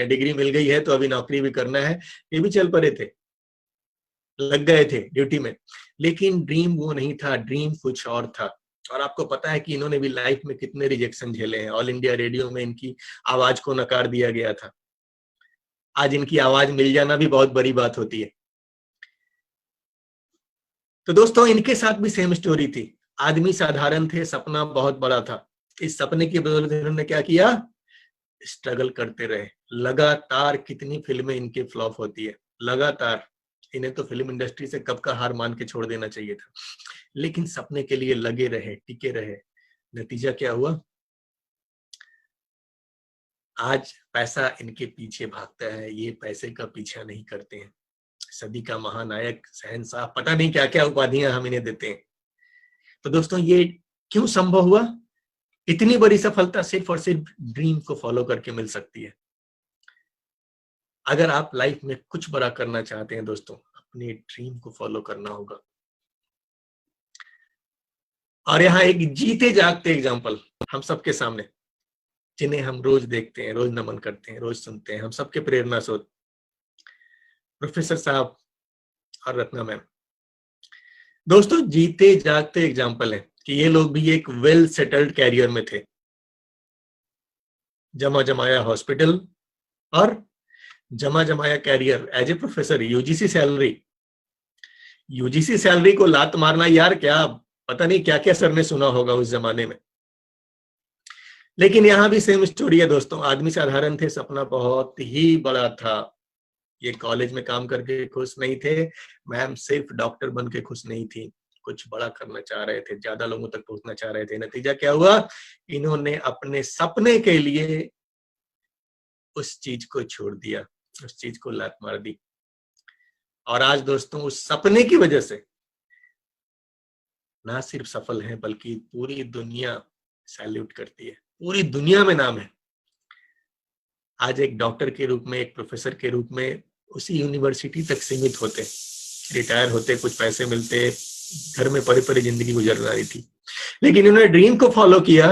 डिग्री मिल गई है तो अभी नौकरी भी करना है, ये भी चल पड़े थे, लग गए थे ड्यूटी में। लेकिन ड्रीम वो नहीं था, ड्रीम कुछ और था। और आपको पता है कि इन्होंने भी लाइफ में कितने रिजेक्शन झेले हैं। ऑल इंडिया रेडियो में इनकी आवाज को नकार दिया गया था। आज इनकी आवाज मिल जाना भी बहुत बड़ी बात होती है। तो दोस्तों, इनके साथ भी सेम स्टोरी थी। आदमी साधारण थे, सपना बहुत बड़ा था। इस सपने की बदौलत इन्होंने क्या किया, स्ट्रगल करते रहे लगातार। कितनी फिल्में इनकी फ्लॉप होती है लगातार। इन्हें तो फिल्म इंडस्ट्री से कब का हार मान के छोड़ देना चाहिए था, लेकिन सपने के लिए लगे रहे, टिके रहे। नतीजा क्या हुआ, आज पैसा इनके पीछे भागता है, ये पैसे का पीछा नहीं करते हैं। सदी का महानायक, शहंशाह, पता नहीं क्या क्या उपाधियां हम इन्हें देते हैं। तो दोस्तों, ये क्यों संभव हुआ? इतनी बड़ी सफलता सिर्फ और सिर्फ ड्रीम को फॉलो करके मिल सकती है। अगर आप लाइफ में कुछ बड़ा करना चाहते हैं दोस्तों, अपने ड्रीम को फॉलो करना होगा। और यहाँ एक जीते जागते एग्जाम्पल हम सबके सामने, जिन्हें हम रोज देखते हैं, रोज नमन करते हैं, रोज सुनते हैं, हम सबके प्रेरणा स्रोत प्रोफेसर साहब और रत्ना मैम। दोस्तों, जीते जागते एग्जाम्पल है कि ये लोग भी एक वेल सेटल्ड कैरियर में थे। जमा जमाया हॉस्पिटल और जमा जमाया career as a professor. UGC salary को लात मारना, यार क्या, पता नहीं क्या क्या सर ने सुना होगा उस जमाने में। लेकिन यहां भी सेम स्टोरी है दोस्तों। आदमी साधारण थे, सपना बहुत ही बड़ा था। ये कॉलेज में काम करके खुश नहीं थे, मैम सिर्फ डॉक्टर बन के खुश नहीं थी, कुछ बड़ा करना चाह रहे थे, ज्यादा लोगों तक पहुंचना चाह रहे थे। नतीजा क्या हुआ, इन्होंने अपने सपने के लिए उस चीज को छोड़ दिया, उस चीज को लात मार दी। और आज दोस्तों, उस सपने की वजह से ना सिर्फ सफल हैं, बल्कि पूरी दुनिया सैल्यूट करती है, पूरी दुनिया में नाम है। आज एक डॉक्टर के रूप में, एक प्रोफेसर के रूप में उसी यूनिवर्सिटी तक सीमित होते, रिटायर होते, कुछ पैसे मिलते, घर में परी परी जिंदगी गुजर रही थी। लेकिन इन्होंने ड्रीम को फॉलो किया।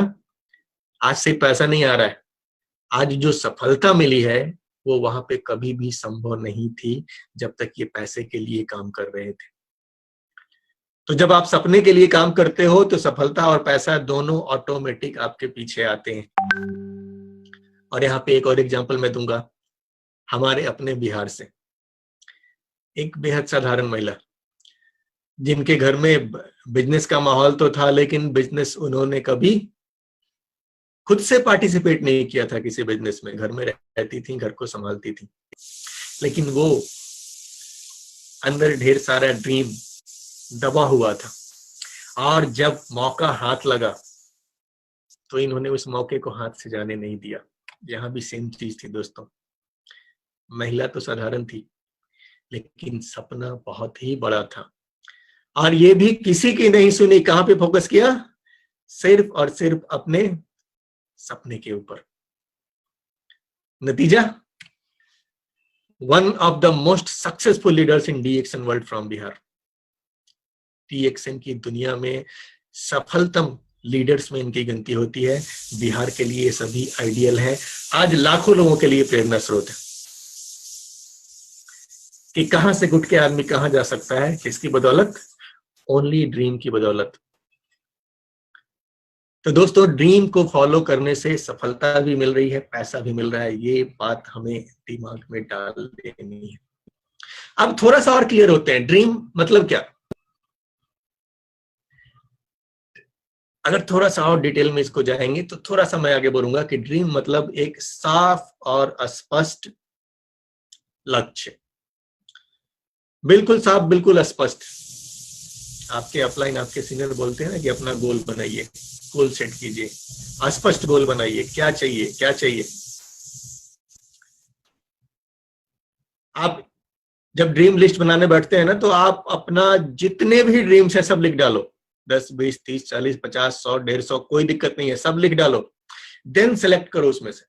आज से पैसा नहीं आ रहा है, आज जो सफलता मिली है वो वहां पे कभी भी संभव नहीं थी जब तक ये पैसे के लिए काम कर रहे थे। तो जब आप सपने के लिए काम करते हो तो सफलता और पैसा दोनों ऑटोमेटिक आपके पीछे आते हैं। और यहाँ पे एक और एग्जांपल मैं दूंगा, हमारे अपने बिहार से। एक बेहद साधारण महिला, जिनके घर में बिजनेस का माहौल तो था, लेकिन बिजनेस उन्होंने कभी खुद से पार्टिसिपेट नहीं किया था किसी बिजनेस में। घर में रहती थी, घर को संभालती थी, लेकिन वो अंदर ढेर सारा ड्रीम दबा हुआ था। और जब मौका हाथ लगा तो इन्होंने उस मौके को हाथ से जाने नहीं दिया। यहां भी सेम चीज थी दोस्तों। महिला तो साधारण थी, लेकिन सपना बहुत ही बड़ा था। और ये भी किसी की नहीं सुनी। कहां पे फोकस किया? सिर्फ और सिर्फ अपने सपने के ऊपर। नतीजा, one of the most successful leaders in DXN world from Bihar. DXN की दुनिया में सफलतम लीडर्स में इनकी गिनती होती है। बिहार के लिए सभी आइडियल है। आज लाखों लोगों के लिए प्रेरणा स्रोत है कि कहां से घुट के आदमी कहां जा सकता है। किसकी बदौलत? ओनली ड्रीम की बदौलत। तो दोस्तों, ड्रीम को फॉलो करने से सफलता भी मिल रही है, पैसा भी मिल रहा है, ये बात हमें दिमाग में डाल देनी है। अब थोड़ा सा और क्लियर होते हैं, ड्रीम मतलब क्या। अगर थोड़ा सा और डिटेल में इसको जाएंगे तो थोड़ा सा मैं आगे बोलूंगा कि ड्रीम मतलब एक साफ और स्पष्ट लक्ष्य। बिल्कुल साफ, बिल्कुल स्पष्ट। आपके अपलाइन, आपके सीनियर बोलते हैं ना कि अपना गोल बनाइए, गोल सेट कीजिए, स्पष्ट गोल बनाइए, क्या चाहिए, क्या चाहिए। आप जब ड्रीम लिस्ट बनाने बैठते हैं ना, तो आप अपना जितने भी ड्रीम्स है सब लिख डालो। 10, 20, 30, 40, 50, 100, 150, कोई दिक्कत नहीं है, सब लिख डालो। देन सेलेक्ट करो उसमें से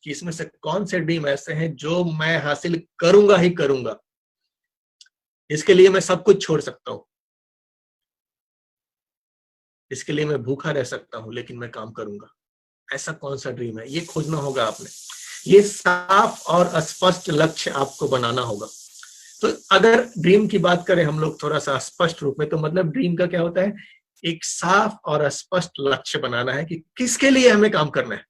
कि इसमें से कौन से ड्रीम ऐसे हैं जो मैं हासिल करूंगा ही करूंगा, इसके लिए मैं सब कुछ छोड़ सकता हूं, इसके लिए मैं भूखा रह सकता हूं, लेकिन मैं काम करूंगा। ऐसा कौन सा ड्रीम है, ये खोजना होगा आपने। ये साफ और स्पष्ट लक्ष्य आपको बनाना होगा। तो अगर ड्रीम की बात करें हम लोग थोड़ा सा स्पष्ट रूप में, तो मतलब ड्रीम का क्या होता है, एक साफ और स्पष्ट लक्ष्य बनाना है कि किसके लिए हमें काम करना है,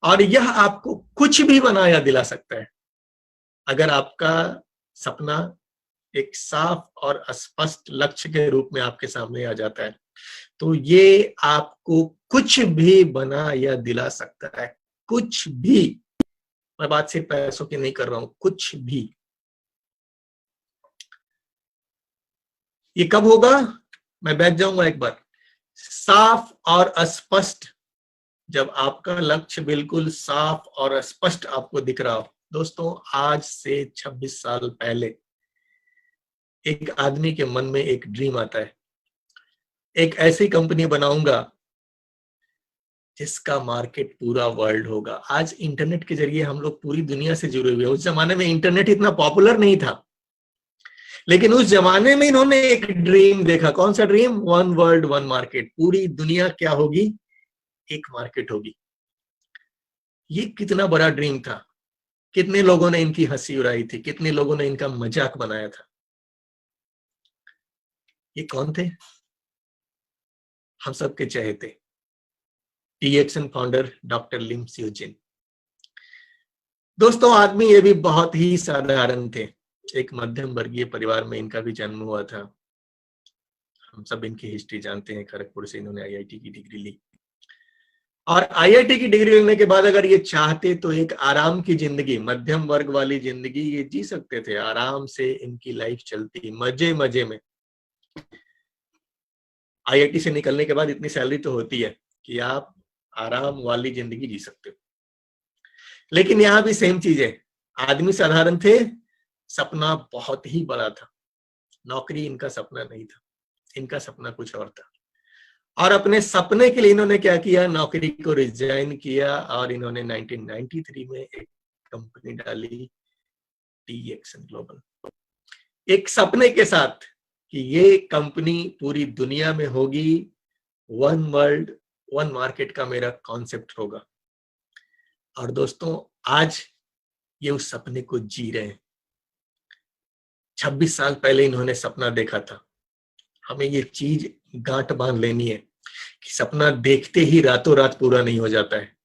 और यह आपको कुछ भी बनाया दिला सकता है। अगर आपका सपना एक साफ और स्पष्ट लक्ष्य के रूप में आपके सामने आ जाता है, तो ये आपको कुछ भी बना या दिला सकता है, कुछ भी। मैं बात सिर्फ पैसों की नहीं कर रहा हूं, कुछ भी। ये कब होगा, मैं बैठ जाऊंगा एक बार। साफ और स्पष्ट, जब आपका लक्ष्य बिल्कुल साफ और स्पष्ट आपको दिख रहा हो। दोस्तों, आज से 26 साल पहले एक आदमी के मन में एक ड्रीम आता है, एक ऐसी कंपनी बनाऊंगा जिसका मार्केट पूरा वर्ल्ड होगा। आज इंटरनेट के जरिए हम लोग पूरी दुनिया से जुड़े हुए हैं। उस जमाने में इंटरनेट इतना पॉपुलर नहीं था, लेकिन उस जमाने में इन्होंने एक ड्रीम देखा। कौन सा dream? One world one market. पूरी दुनिया क्या होगी? एक मार्केट होगी। ये कितना बड़ा ड्रीम था। कितने लोगों ने इनकी हंसी उड़ाई थी, कितने लोगों ने इनका मजाक बनाया था। ये कौन थे? हम सबके चहेते टीएक्सन फाउंडर डॉक्टर लिम स्यूजिन। दोस्तों, आदमी ये भी बहुत ही साधारण थे। एक मध्यम वर्गीय परिवार में इनका भी जन्म हुआ था। हम सब इनकी हिस्ट्री जानते हैं। खड़गपुर से इन्होंने आईआईटी की डिग्री ली, और आईआईटी की डिग्री लेने के बाद अगर ये चाहते तो एक आराम की जिंदगी, मध्यम वर्ग वाली जिंदगी ये जी सकते थे। आराम से इनकी लाइफ चलती, मजे मजे में। आईआईटी से निकलने के बाद इतनी सैलरी तो होती है कि आप आराम वाली जिंदगी जी सकते हो। लेकिन यहां भी सेम चीज है। आदमी साधारण थे, सपना बहुत ही बड़ा था। नौकरी इनका सपना नहीं था, इनका सपना कुछ और था। और अपने सपने के लिए इन्होंने क्या किया, नौकरी को रिजाइन किया, और इन्होंने 1993 में एक कंपनी डाली, टीएक्सन ग्लोबल। एक सपने के साथ कि ये कंपनी पूरी दुनिया में होगी, वन वर्ल्ड वन मार्केट का मेरा कॉन्सेप्ट होगा। और दोस्तों, आज ये उस सपने को जी रहे हैं। 26 साल पहले इन्होंने सपना देखा था। हमें ये चीज गांठ बांध लेनी है कि सपना देखते ही रातों रात पूरा नहीं हो जाता है।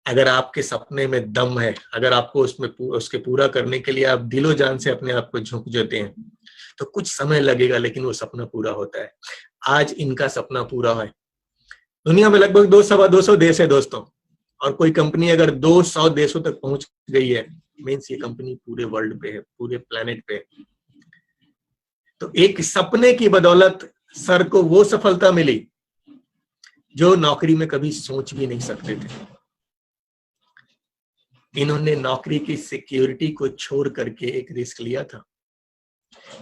अगर आपके सपने में दम है, अगर आपको उसके पूरा करने के लिए आप दिलो जान से अपने आप को झोंक देते हैं, तो कुछ समय लगेगा, लेकिन वो सपना पूरा होता है। आज इनका सपना पूरा है। दुनिया में लगभग 200-225 देश है दोस्तों, और कोई कंपनी अगर 200 देशों तक पहुंच गई है, मीन्स ये कंपनी पूरे वर्ल्ड पे है, पूरे प्लेनेट पे है। तो एक सपने की बदौलत सर को वो सफलता मिली जो नौकरी में कभी सोच भी नहीं सकते थे। इन्होंने नौकरी की सिक्योरिटी को छोड़ करके एक रिस्क लिया था,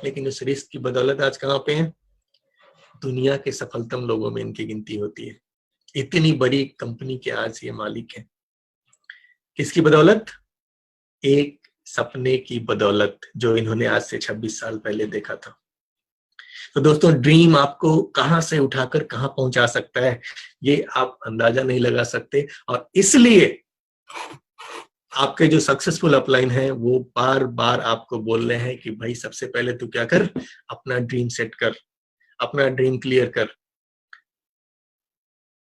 लेकिन उस रिस्क की बदौलत आज कहां पे हैं? दुनिया के सफलतम लोगों में इनकी गिनती होती है। इतनी बड़ी कंपनी के आज ये मालिक हैं। किसकी बदौलत? एक सपने की बदौलत, जो इन्होंने आज से 26 साल पहले देखा था। तो दोस्तों, ड्रीम आपको कहां से उठाकर कहां पहुंचा सकता है, ये आप अंदाजा नहीं लगा सकते। और इसलिए आपके जो सक्सेसफुल अपलाइन हैं, वो बार बार आपको बोल रहे हैं कि भाई सबसे पहले तू क्या कर, अपना ड्रीम सेट कर, अपना ड्रीम क्लियर कर।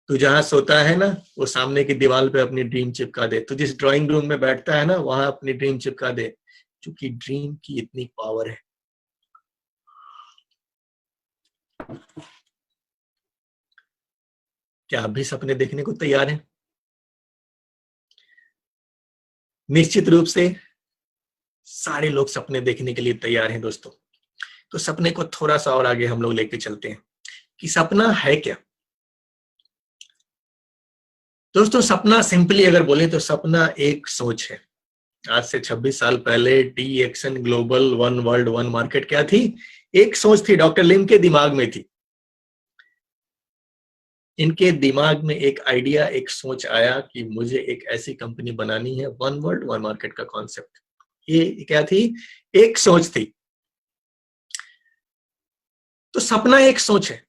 तू जहां सोता है ना, वो सामने की दीवार पे अपनी ड्रीम चिपका दे। तू जिस ड्राइंग रूम में बैठता है ना, वहां अपनी ड्रीम चिपका दे, क्योंकि ड्रीम की इतनी पावर है। क्या आप भी सपने देखने को तैयार हैं? निश्चित रूप से सारे लोग सपने देखने के लिए तैयार हैं दोस्तों। तो सपने को थोड़ा सा और आगे हम लोग लेके चलते हैं कि सपना है क्या। दोस्तों, सपना सिंपली अगर बोले तो सपना एक सोच है। आज से 26 साल पहले टीएक्सन global one world one market क्या थी? एक सोच थी, डॉक्टर लिम के दिमाग में थी। इनके दिमाग में एक आइडिया, एक सोच आया कि मुझे एक ऐसी कंपनी बनानी है, वन वर्ल्ड वन मार्केट का कॉन्सेप्ट। ये क्या थी? एक सोच थी। तो सपना एक सोच है,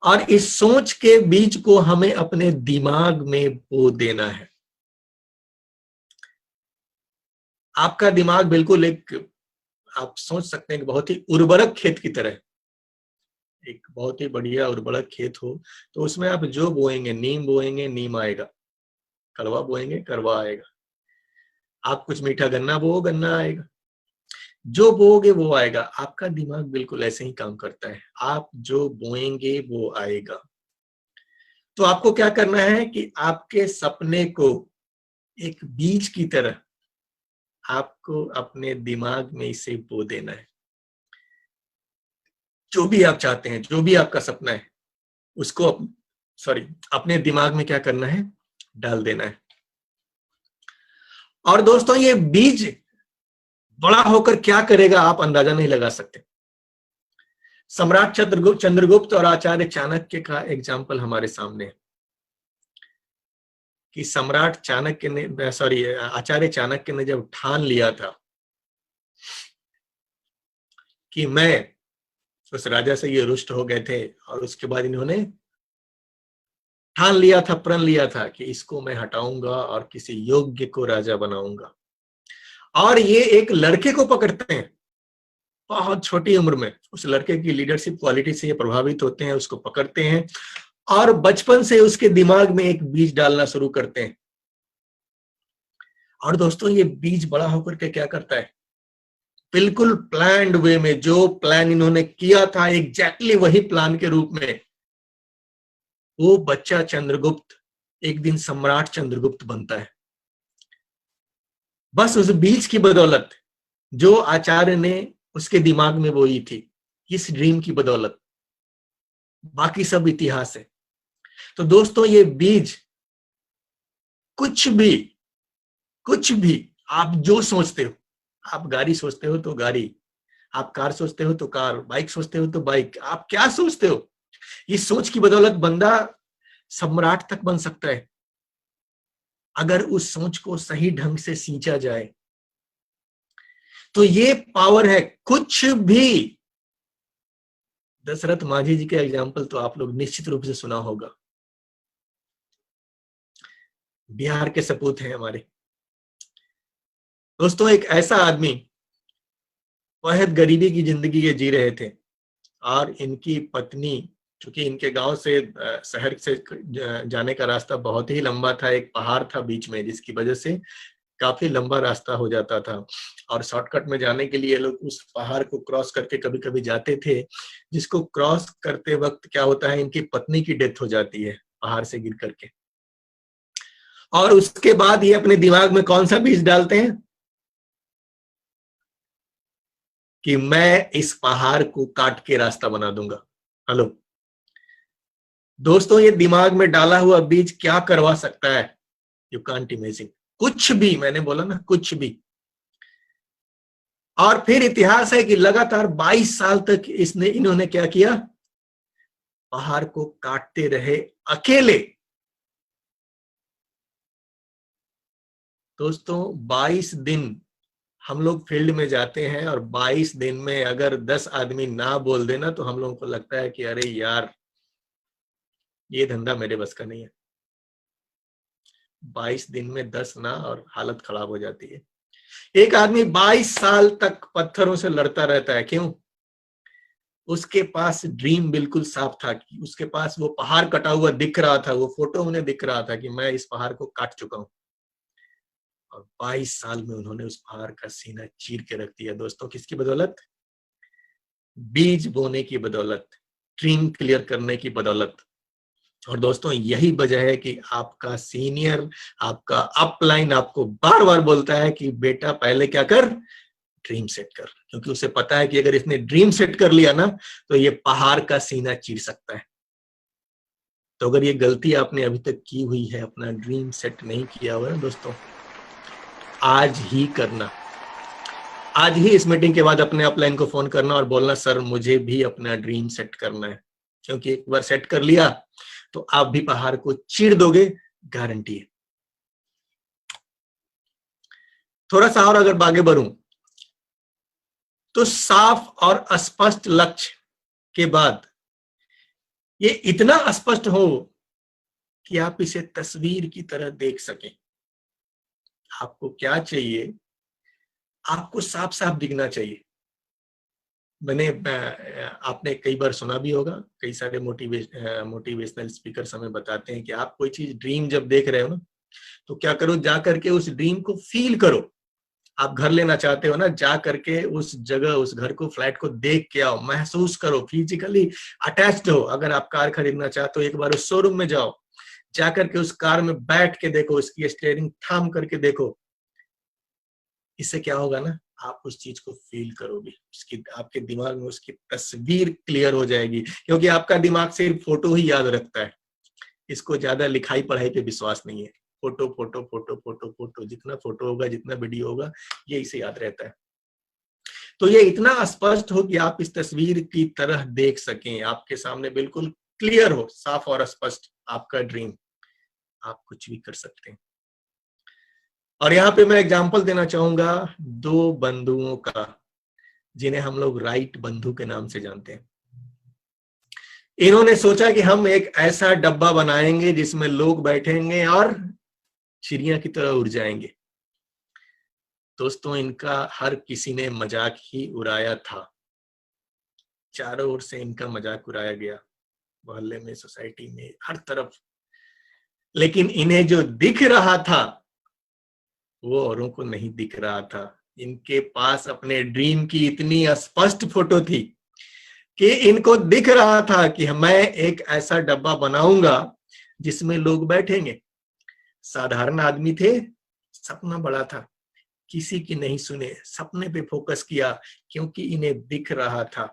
और इस सोच के बीज को हमें अपने दिमाग में बो देना है। आपका दिमाग बिल्कुल एक, आप सोच सकते हैं कि बहुत ही उर्वरक खेत की तरह। एक बहुत ही बढ़िया उर्वरक खेत हो तो उसमें आप जो बोएंगे, नीम बोएंगे नीम आएगा, कड़वा बोएंगे कड़वा आएगा, आप कुछ मीठा गन्ना बोओ गन्ना आएगा, जो बोओगे वो आएगा। आपका दिमाग बिल्कुल ऐसे ही काम करता है, आप जो बोएंगे वो आएगा। तो आपको क्या करना है कि आपके सपने को एक बीज की तरह आपको अपने दिमाग में इसे बो देना है। जो भी आप चाहते हैं, जो भी आपका सपना है, उसको अपने दिमाग में क्या करना है? डाल देना है। और दोस्तों, ये बीज बड़ा होकर क्या करेगा आप अंदाजा नहीं लगा सकते। सम्राट चंद्रगुप्त और आचार्य चाणक्य का एग्जाम्पल हमारे सामने है कि सम्राट चाणक्य ने, आचार्य चाणक्य ने जब ठान लिया था कि मैं, उस राजा से ये रुष्ट हो गए थे और उसके बाद इन्होंने ठान लिया था, प्रण लिया था कि इसको मैं हटाऊंगा और किसी योग्य को राजा बनाऊंगा। और ये एक लड़के को पकड़ते हैं बहुत छोटी उम्र में, उस लड़के की लीडरशिप क्वालिटी से ये प्रभावित होते हैं, उसको पकड़ते हैं और बचपन से उसके दिमाग में एक बीज डालना शुरू करते हैं। और दोस्तों, ये बीज बड़ा होकर के क्या करता है? बिल्कुल प्लान्ड वे में, जो प्लान इन्होंने किया था एग्जैक्टली वही प्लान के रूप में वो बच्चा चंद्रगुप्त एक दिन सम्राट चंद्रगुप्त बनता है। बस उस बीज की बदौलत जो आचार्य ने उसके दिमाग में बोई थी, इस ड्रीम की बदौलत। बाकी सब इतिहास है। तो दोस्तों, ये बीज कुछ भी आप जो सोचते हो, आप गाड़ी सोचते हो तो गाड़ी, आप कार सोचते हो तो कार, बाइक सोचते हो तो बाइक, आप क्या सोचते हो, इस सोच की बदौलत बंदा सम्राट तक बन सकता है अगर उस सोच को सही ढंग से सींचा जाए। तो ये पावर है कुछ भी। दशरथ माझी जी का एग्जाम्पल तो आप लोग निश्चित रूप से सुना होगा, बिहार के सपूत हैं हमारे दोस्तों। एक ऐसा आदमी बहुत गरीबी की जिंदगी ये जी रहे थे और इनकी पत्नी, चूंकि इनके गांव से शहर से जाने का रास्ता बहुत ही लंबा था, एक पहाड़ था बीच में जिसकी वजह से काफी लंबा रास्ता हो जाता था और शॉर्टकट में जाने के लिए लोग उस पहाड़ को क्रॉस करके कभी कभी जाते थे, जिसको क्रॉस करते वक्त क्या होता है, इनकी पत्नी की डेथ हो जाती है पहाड़ से गिर करके। और उसके बाद ये अपने दिमाग में कौन सा बीज डालते हैं कि मैं इस पहाड़ को काट के रास्ता बना दूंगा। हेलो दोस्तों, ये दिमाग में डाला हुआ बीज क्या करवा सकता है? You can't imagine. कुछ भी, मैंने बोला ना, कुछ भी। और फिर इतिहास है कि लगातार 22 साल तक इन्होंने क्या किया? पहाड़ को काटते रहे अकेले। दोस्तों, 22 दिन हम लोग फील्ड में जाते हैं और 22 दिन में अगर 10 आदमी ना बोल देना तो हम लोगों को लगता है कि अरे यार, ये धंधा मेरे बस का नहीं है। 22 दिन में 10 ना, और हालत खराब हो जाती है। एक आदमी 22 साल तक पत्थरों से लड़ता रहता है, क्यों? उसके पास ड्रीम बिल्कुल साफ था कि उसके पास वो पहाड़ कटा हुआ दिख रहा था, वो फोटो उन्हें दिख रहा था कि मैं इस पहाड़ को काट चुका हूं। और 22 साल में उन्होंने उस पहाड़ का सीना चीर के रख दिया। दोस्तों, किसकी बदौलत? बीज बोने की बदौलत, ड्रीम क्लियर करने की बदौलत। और दोस्तों, यही वजह है कि आपका सीनियर, आपका अपलाइन आपको बार बार बोलता है कि बेटा पहले क्या कर? ड्रीम सेट कर। क्योंकि उसे पता है कि अगर इसने ड्रीम सेट कर लिया ना तो ये पहाड़ का सीना चीर सकता है। तो अगर ये गलती आपने अभी तक की हुई है, अपना ड्रीम सेट नहीं किया हुआ है दोस्तों, आज ही करना। आज ही इस मीटिंग के बाद अपने अपलाइन को फोन करना और बोलना, सर मुझे भी अपना ड्रीम सेट करना है। क्योंकि एक बार सेट कर लिया तो आप भी पहाड़ को चीर दोगे, गारंटी है। थोड़ा सा और अगर आगे बढ़ूं तो साफ और स्पष्ट लक्ष्य के बाद ये इतना स्पष्ट हो कि आप इसे तस्वीर की तरह देख सकें। आपको क्या चाहिए? आपको साफ साफ दिखना चाहिए। आपने कई बार सुना भी होगा, कई सारे मोटिवेशनल स्पीकर हमें बताते हैं कि आप कोई चीज ड्रीम जब देख रहे हो ना, तो क्या करो, जा करके उस ड्रीम को फील करो। आप घर लेना चाहते हो ना, जा करके उस जगह, उस घर को, फ्लैट को देख के आओ, महसूस करो, फिजिकली अटैच्ड हो। अगर आप कार खरीदना चाहते हो, एक बार उस शोरूम में जाओ, जाकर के उस कार में बैठ के देखो, उसकी स्टीयरिंग थाम करके देखो। इससे क्या होगा ना, आप उस चीज को फील करोगे, उसकी आपके दिमाग में उसकी तस्वीर क्लियर हो जाएगी, क्योंकि आपका दिमाग सिर्फ फोटो ही याद रखता है। इसको ज्यादा लिखाई पढ़ाई पे विश्वास नहीं है। Photo photo photo photo photo, जितना फोटो होगा, जितना वीडियो होगा, ये इसे याद रहता है। तो ये इतना स्पष्ट हो कि आप इस तस्वीर की तरह देख सकें, आपके सामने बिल्कुल क्लियर हो, साफ और स्पष्ट आपका ड्रीम। आप कुछ भी कर सकते हैं। और यहाँ पे मैं एग्जांपल देना चाहूंगा दो बंधुओं का, जिन्हें हम लोग राइट बंधु के नाम से जानते हैं। इन्होंने सोचा कि हम एक ऐसा डब्बा बनाएंगे जिसमें लोग बैठेंगे और चिड़िया की तरह उड़ जाएंगे। दोस्तों, इनका हर किसी ने मजाक ही उड़ाया था, चारों ओर से इनका मजाक उड़ाया गया, मोहल्ले में, सोसाइटी में, हर तरफ। लेकिन इन्हें जो दिख रहा था वो औरों को नहीं दिख रहा था। इनके पास अपने ड्रीम की इतनी स्पष्ट फोटो थी कि इनको दिख रहा था कि मैं एक ऐसा डब्बा बनाऊंगा जिसमें लोग बैठेंगे। साधारण आदमी थे, सपना बड़ा था, किसी की नहीं सुने, सपने पे फोकस किया, क्योंकि इन्हें दिख रहा था,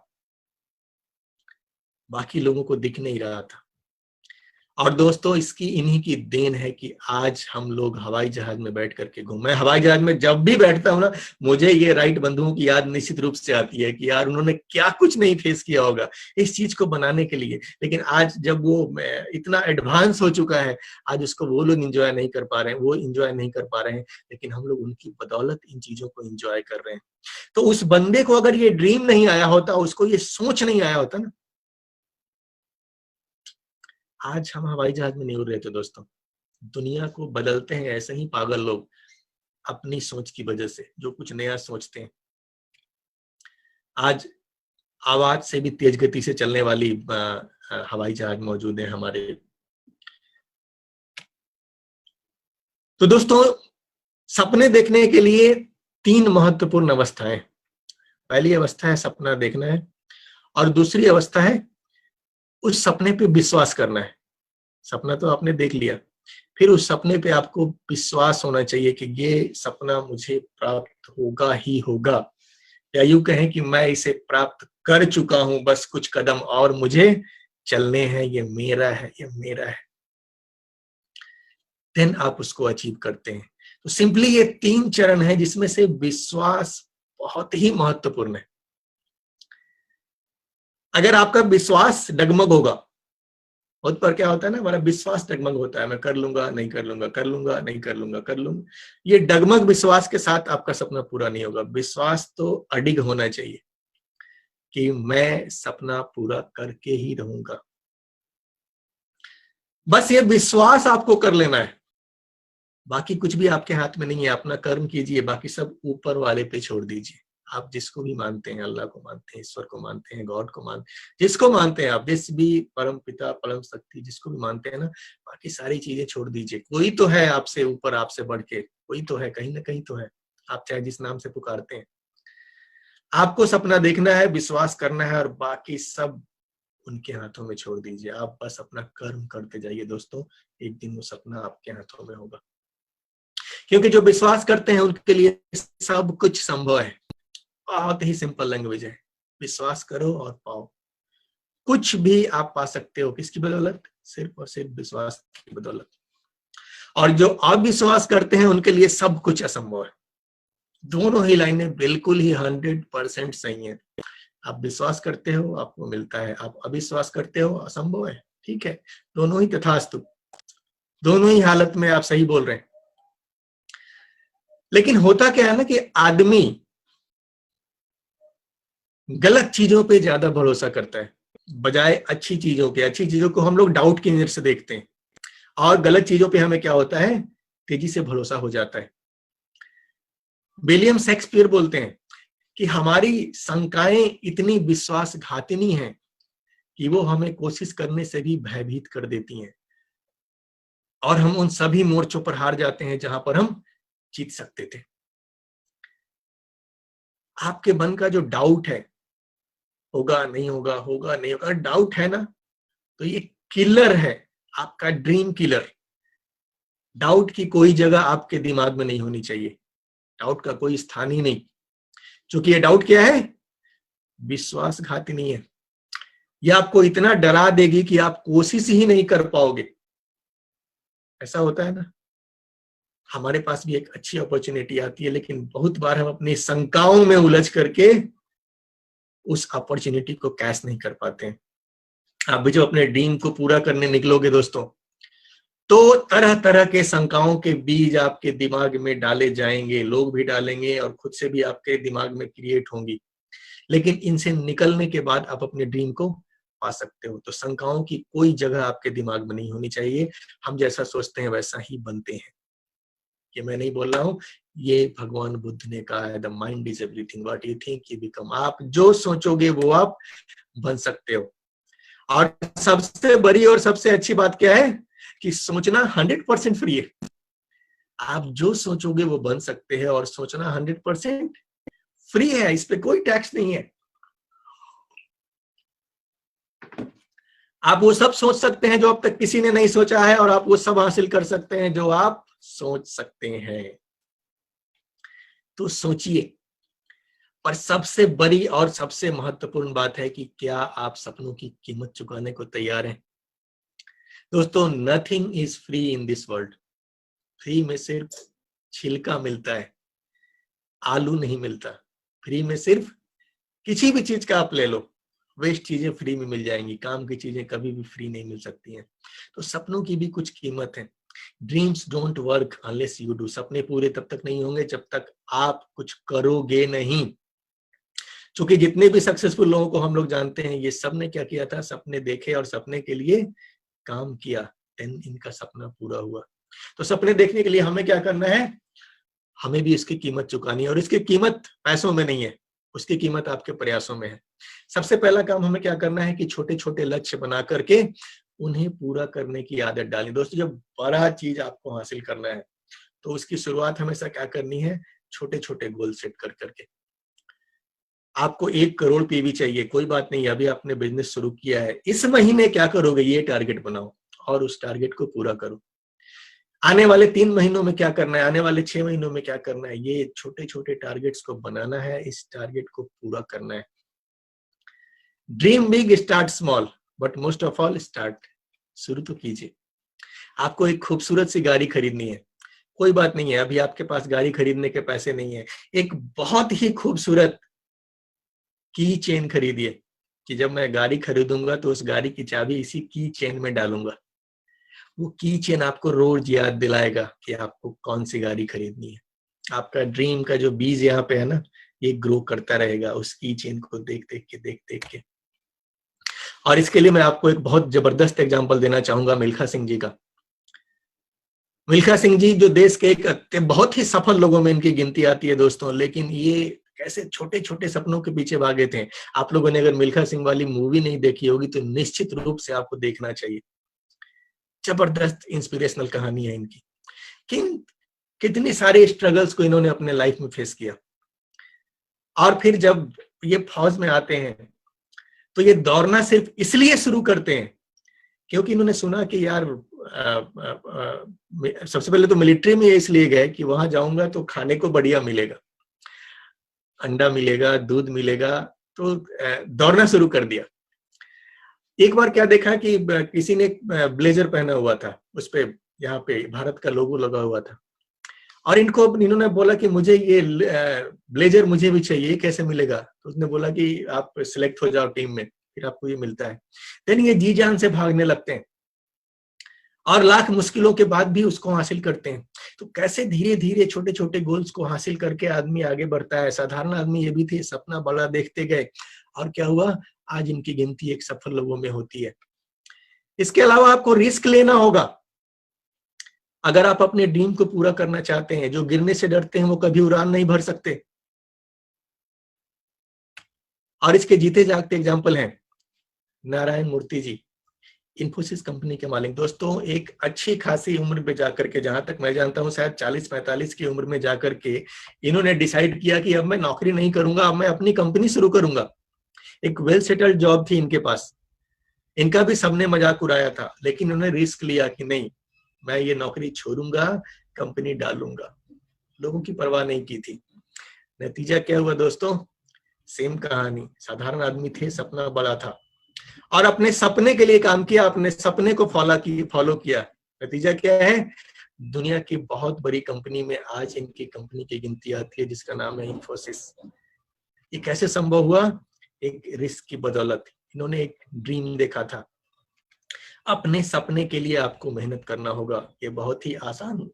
बाकी लोगों को दिख नहीं रहा था। और दोस्तों, इसकी इन्हीं की देन है कि आज हम लोग हवाई जहाज में बैठ करके घूम। मैं हवाई जहाज में जब भी बैठता हूँ ना, मुझे ये राइट बंधुओं की याद निश्चित रूप से आती है कि यार उन्होंने क्या कुछ नहीं फेस किया होगा इस चीज को बनाने के लिए। लेकिन आज जब वो इतना एडवांस हो चुका है, आज उसको वो लोग इंजॉय नहीं कर पा रहे हैं, वो इंजॉय नहीं कर पा रहे हैं, लेकिन हम लोग उनकी बदौलत इन चीजों को इंजॉय कर रहे हैं। तो उस बंदे को अगर ये ड्रीम नहीं आया होता, उसको ये सोच नहीं आया होता ना, आज हम हवाई जहाज में नहीं उड़ रहे थे। दोस्तों, दुनिया को बदलते हैं ऐसे ही पागल लोग, अपनी सोच की वजह से, जो कुछ नया सोचते हैं। आज आवाज से भी तेज गति से चलने वाली हवाई जहाज मौजूद है हमारे। तो दोस्तों, सपने देखने के लिए 3 महत्वपूर्ण अवस्थाएं। पहली अवस्था है सपना देखना है, और दूसरी अवस्था है उस सपने पे विश्वास करना है। सपना तो आपने देख लिया, फिर उस सपने पे आपको विश्वास होना चाहिए कि ये सपना मुझे प्राप्त होगा ही होगा, या यूं कहें कि मैं इसे प्राप्त कर चुका हूं, बस कुछ कदम और मुझे चलने हैं, ये मेरा है, ये मेरा है। देन आप उसको अचीव करते हैं। तो सिंपली ये 3 चरण है जिसमें से विश्वास बहुत ही महत्वपूर्ण है। अगर आपका विश्वास डगमग होगा, बहुत पर क्या होता है ना, हमारा विश्वास डगमग होता है, मैं कर लूंगा, नहीं कर लूंगा, कर लूंगा, नहीं कर लूंगा, कर लूंगा। ये डगमग विश्वास के साथ आपका सपना पूरा नहीं होगा। विश्वास तो अडिग होना चाहिए कि मैं सपना पूरा करके ही रहूंगा। बस ये विश्वास आपको कर लेना है, बाकी कुछ भी आपके हाथ में नहीं है। अपना कर्म कीजिए, बाकी सब ऊपर वाले पे छोड़ दीजिए। आप जिसको भी मानते हैं, अल्लाह को मानते हैं, ईश्वर को मानते हैं, गॉड को मानते हैं, जिसको मानते हैं आप, जिस भी परम पिता, परम शक्ति, जिसको भी मानते हैं ना, बाकी सारी चीजें छोड़ दीजिए। कोई तो है आपसे ऊपर, आपसे बढ़ के, कोई तो है, कहीं ना कहीं तो है, आप चाहे जिस नाम से पुकारते हैं। आपको सपना देखना है, विश्वास करना है, और बाकी सब उनके हाथों में छोड़ दीजिए। आप बस अपना कर्म करते जाइए दोस्तों, एक दिन वो सपना आपके हाथों में होगा। क्योंकि जो विश्वास करते हैं उनके लिए सब कुछ संभव है। बहुत ही सिंपल लैंग्वेज है, विश्वास करो और पाओ। कुछ भी आप पा सकते हो, किसकी बदौलत? सिर्फ और सिर्फ विश्वास की बदौलत। और जो अविश्वास करते हैं उनके लिए सब कुछ असंभव है। दोनों ही लाइनें बिल्कुल ही 100% सही है। आप विश्वास करते हो आपको मिलता है, आप अविश्वास करते हो असंभव है, ठीक है, दोनों ही तथास्तु, दोनों ही हालत में आप सही बोल रहे हैं। लेकिन होता क्या है ना कि आदमी गलत चीजों पे ज्यादा भरोसा करता है बजाय अच्छी चीजों के। अच्छी चीजों को हम लोग डाउट की नजर से देखते हैं और गलत चीजों पे हमें क्या होता है, तेजी से भरोसा हो जाता है। विलियम शेक्सपियर बोलते हैं कि हमारी शंकाएं इतनी विश्वासघातिनी हैं कि वो हमें कोशिश करने से भी भयभीत कर देती हैं और हम उन सभी मोर्चों पर हार जाते हैं जहां पर हम जीत सकते थे। आपके मन का जो डाउट है, होगा नहीं होगा, होगा नहीं होगा, डाउट है ना, तो ये किलर है, आपका ड्रीम किलर। डाउट की कोई जगह आपके दिमाग में नहीं होनी चाहिए, डाउट का कोई स्थान ही नहीं, क्योंकि ये डाउट क्या है, विश्वासघाती नहीं है। ये आपको इतना डरा देगी कि आप कोशिश ही नहीं कर पाओगे। ऐसा होता है ना, हमारे पास भी एक अच्छी अपॉर्चुनिटी आती है, लेकिन बहुत बार हम अपनी शंकाओं में उलझ करके उस अपॉर्चुनिटी को कैच नहीं कर पाते हैं। आप भी जो अपने ड्रीम को पूरा करने निकलोगे दोस्तों, तो तरह तरह के शंकाओं के बीज आपके दिमाग में डाले जाएंगे, लोग भी डालेंगे और खुद से भी आपके दिमाग में क्रिएट होंगी, लेकिन इनसे निकलने के बाद आप अपने ड्रीम को पा सकते हो। तो शंकाओं की कोई जगह आपके दिमाग में नहीं होनी चाहिए। हम जैसा सोचते हैं वैसा ही बनते हैं। ये मैं नहीं बोल रहा हूं, ये भगवान बुद्ध ने कहा है, the mind is everything, what you think you become. आप जो सोचोगे वो आप बन सकते हो। और सबसे बड़ी और सबसे अच्छी बात क्या है कि सोचना 100% फ्री है। आप जो सोचोगे वो बन सकते हैं और सोचना 100% फ्री है, इस पे कोई टैक्स नहीं है। आप वो सब सोच सकते हैं जो अब तक किसी ने नहीं सोचा है, और आप वो सब हासिल कर सकते हैं जो आप सोच सकते हैं। तो सोचिए, पर सबसे बड़ी और सबसे महत्वपूर्ण बात है कि क्या आप सपनों की कीमत चुकाने को तैयार हैं। दोस्तों, nothing is free in this world. Free में सिर्फ छिलका मिलता है, आलू नहीं मिलता। फ्री में सिर्फ किसी भी चीज का आप ले लो, वेस्ट चीजें फ्री में मिल जाएंगी, काम की चीजें कभी भी फ्री नहीं मिल सकती हैं। तो सपनों की भी कुछ कीमत है। Dreams don't work unless you do. सपने पूरे तब तक नहीं होंगे जब तक आप कुछ करोगे नहीं। क्योंकि जितने भी सक्सेसफुल लोगों को हम लोग जानते हैं, ये सब ने क्या किया था, सपने देखे और सपने के लिए काम किया, देन इनका सपना पूरा हुआ। तो सपने देखने के लिए हमें क्या करना है, हमें भी इसकी कीमत चुकानी है। और इसकी कीमत पैसों में नहीं है, उसकी कीमत आपके प्रयासों में है। सबसे पहला काम हमें क्या करना है कि छोटे छोटे लक्ष्य बना करके उन्हें पूरा करने की आदत डालनी। दोस्तों, जब बड़ा चीज आपको हासिल करना है तो उसकी शुरुआत हमेशा क्या करनी है, छोटे छोटे गोल सेट कर करके। आपको 1 करोड़ पीवी चाहिए, कोई बात नहीं, अभी आपने बिजनेस शुरू किया है, इस महीने क्या करोगे ये टारगेट बनाओ और उस टारगेट को पूरा करो। आने वाले 3 महीनों में क्या करना है, आने वाले 6 महीनों में क्या करना है, ये छोटे छोटे टारगेट्स को बनाना है, इस टारगेट को पूरा करना है। Dream big, start small, but most of all start. शुरू तो कीजिए। आपको एक खूबसूरत सी गाड़ी खरीदनी है, कोई बात नहीं है अभी आपके पास गाड़ी खरीदने के पैसे नहीं है, एक बहुत ही खूबसूरत की चेन खरीदिए कि जब मैं गाड़ी खरीदूंगा तो उस गाड़ी की चाबी इसी की चेन में डालूंगा। वो की चेन आपको रोज याद दिलाएगा कि आपको कौन सी गाड़ी खरीदनी है। आपका ड्रीम का जो बीज यहाँ पे है ना, ये ग्रो करता रहेगा उस की चेन को देख देख के। और इसके लिए मैं आपको एक बहुत जबरदस्त एग्जांपल देना चाहूंगा मिल्खा सिंह जी का। मिल्खा सिंह जी जो देश के एक बहुत ही सफल लोगों में इनकी गिनती आती है दोस्तों, लेकिन ये कैसे छोटे छोटे सपनों के पीछे भागे थे। आप लोगों ने अगर मिल्खा सिंह वाली मूवी नहीं देखी होगी तो निश्चित रूप से आपको देखना चाहिए। जबरदस्त इंस्पिरेशनल कहानी है इनकी, कितनी सारे स्ट्रगल्स को इन्होंने अपने लाइफ में फेस किया। और फिर जब ये फौज में आते हैं तो ये दौड़ना सिर्फ इसलिए शुरू करते हैं क्योंकि इन्होंने सुना कि यार सबसे पहले तो मिलिट्री में इसलिए गए कि वहां जाऊंगा तो खाने को बढ़िया मिलेगा, अंडा मिलेगा, दूध मिलेगा, तो दौड़ना शुरू कर दिया। एक बार क्या देखा कि किसी ने ब्लेजर पहना हुआ था, उस पे यहाँ पे भारत का लोगो लगा हुआ था, और इन्होंने बोला कि मुझे ये ब्लेजर मुझे भी चाहिए, कैसे मिलेगा? तो उसने बोला कि आप सिलेक्ट हो जाओ टीम में, फिर आपको ये मिलता है। देन ये जी जान से भागने लगते हैं और लाख मुश्किलों के बाद भी उसको हासिल करते हैं। तो कैसे धीरे धीरे छोटे छोटे गोल्स को हासिल करके आदमी आगे बढ़ता है। साधारण आदमी ये भी थे, सपना बड़ा देखते गए, और क्या हुआ, आज इनकी गिनती एक सफल लोगों में होती है। इसके अलावा आपको रिस्क लेना होगा। अगर आप अपने ड्रीम को पूरा करना चाहते हैं, जो गिरने से डरते हैं वो कभी उड़ान नहीं भर सकते। और इसके जीते जागते एग्जाम्पल हैं नारायण मूर्ति जी, इन्फोसिस कंपनी के मालिक। दोस्तों, एक अच्छी खासी उम्र में जाकर के, जहां तक मैं जानता हूं शायद 40-45 की उम्र में जाकर के इन्होंने डिसाइड किया कि अब मैं नौकरी नहीं करूंगा, अब मैं अपनी कंपनी शुरू करूंगा। एक वेल सेटल्ड जॉब थी इनके पास, इनका भी सबने मजाक उड़ाया था, लेकिन उन्होंने रिस्क लिया कि नहीं, मैं ये नौकरी छोड़ूंगा, कंपनी डालूंगा। लोगों की परवाह नहीं की थी। नतीजा क्या हुआ दोस्तों? सेम कहानी, साधारण आदमी थे, सपना बड़ा था और अपने सपने के लिए काम किया, अपने सपने को फॉलो किया। नतीजा क्या है? दुनिया की बहुत बड़ी कंपनी में आज इनकी कंपनी की गिनती आती है, जिसका नाम है इन्फोसिस। ये कैसे संभव हुआ? एक रिस्क की बदौलत। इन्होंने एक ड्रीम देखा था। अपने सपने के लिए आपको मेहनत करना होगा। ये बहुत ही आसान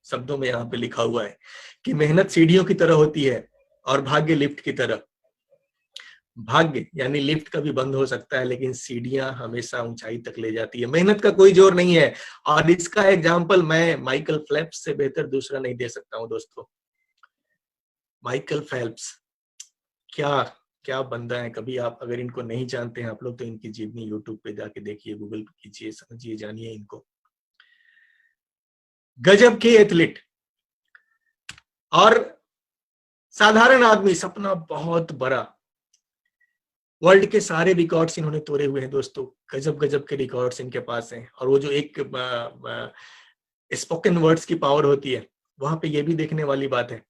शब्दों में यहाँ पे लिखा हुआ है कि मेहनत सीढ़ियों की तरह होती है और भाग्य लिफ्ट की तरह। भाग्य यानी लिफ्ट कभी बंद हो सकता है, लेकिन सीढ़ियां हमेशा ऊंचाई तक ले जाती है। मेहनत का कोई जोर नहीं है। और इसका एग्जाम्पल मैं माइकल फेल्प्स से बेहतर दूसरा नहीं दे सकता हूं दोस्तों। माइकल फेल्प्स क्या क्या बंदा है। कभी आप अगर इनको नहीं जानते हैं आप लोग, तो इनकी जीवनी यूट्यूब पे जाके देखिए, गूगल कीजिए, समझिए, जानिए इनको। गजब के एथलीट और साधारण आदमी, सपना बहुत बड़ा। वर्ल्ड के सारे रिकॉर्ड्स इन्होंने तोड़े हुए हैं दोस्तों। गजब गजब के रिकॉर्ड्स इनके पास हैं। और वो जो एक स्पोकन वर्ड्स की पावर होती है, वहां पे ये भी देखने वाली बात है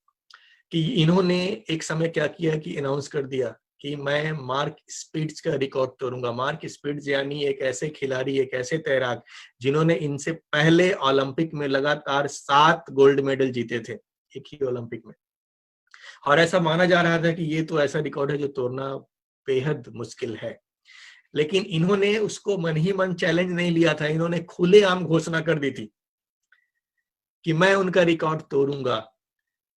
कि इन्होंने एक समय क्या किया कि अनाउंस कर दिया कि मैं मार्क स्पिट्ज का रिकॉर्ड तोड़ूंगा। मार्क स्पिट्ज यानी एक ऐसे खिलाड़ी, एक ऐसे तैराक जिन्होंने इनसे पहले ओलंपिक में लगातार 7 गोल्ड मेडल जीते थे, एक ही ओलंपिक में। और ऐसा माना जा रहा था कि ये तो ऐसा रिकॉर्ड है जो तोड़ना बेहद मुश्किल है। लेकिन इन्होंने उसको मन ही मन चैलेंज नहीं लिया था, इन्होंने खुलेआम घोषणा कर दी थी कि मैं उनका रिकॉर्ड तोड़ूंगा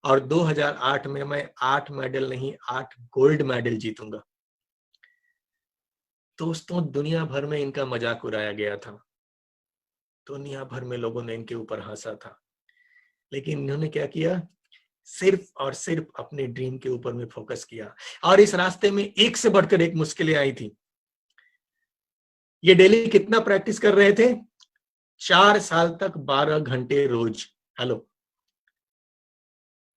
और 2008 में मैं 8 मेडल नहीं 8 गोल्ड मेडल जीतूंगा। दोस्तों, दुनिया भर में इनका मजाक उड़ाया गया था, दुनिया भर में लोगों ने इनके ऊपर हंसा था, लेकिन इन्होंने क्या किया? सिर्फ और सिर्फ अपने ड्रीम के ऊपर में फोकस किया। और इस रास्ते में एक से बढ़कर एक मुश्किलें आई थी। ये डेली कितना प्रैक्टिस कर रहे थे? 4 साल तक 12 घंटे रोज। हेलो,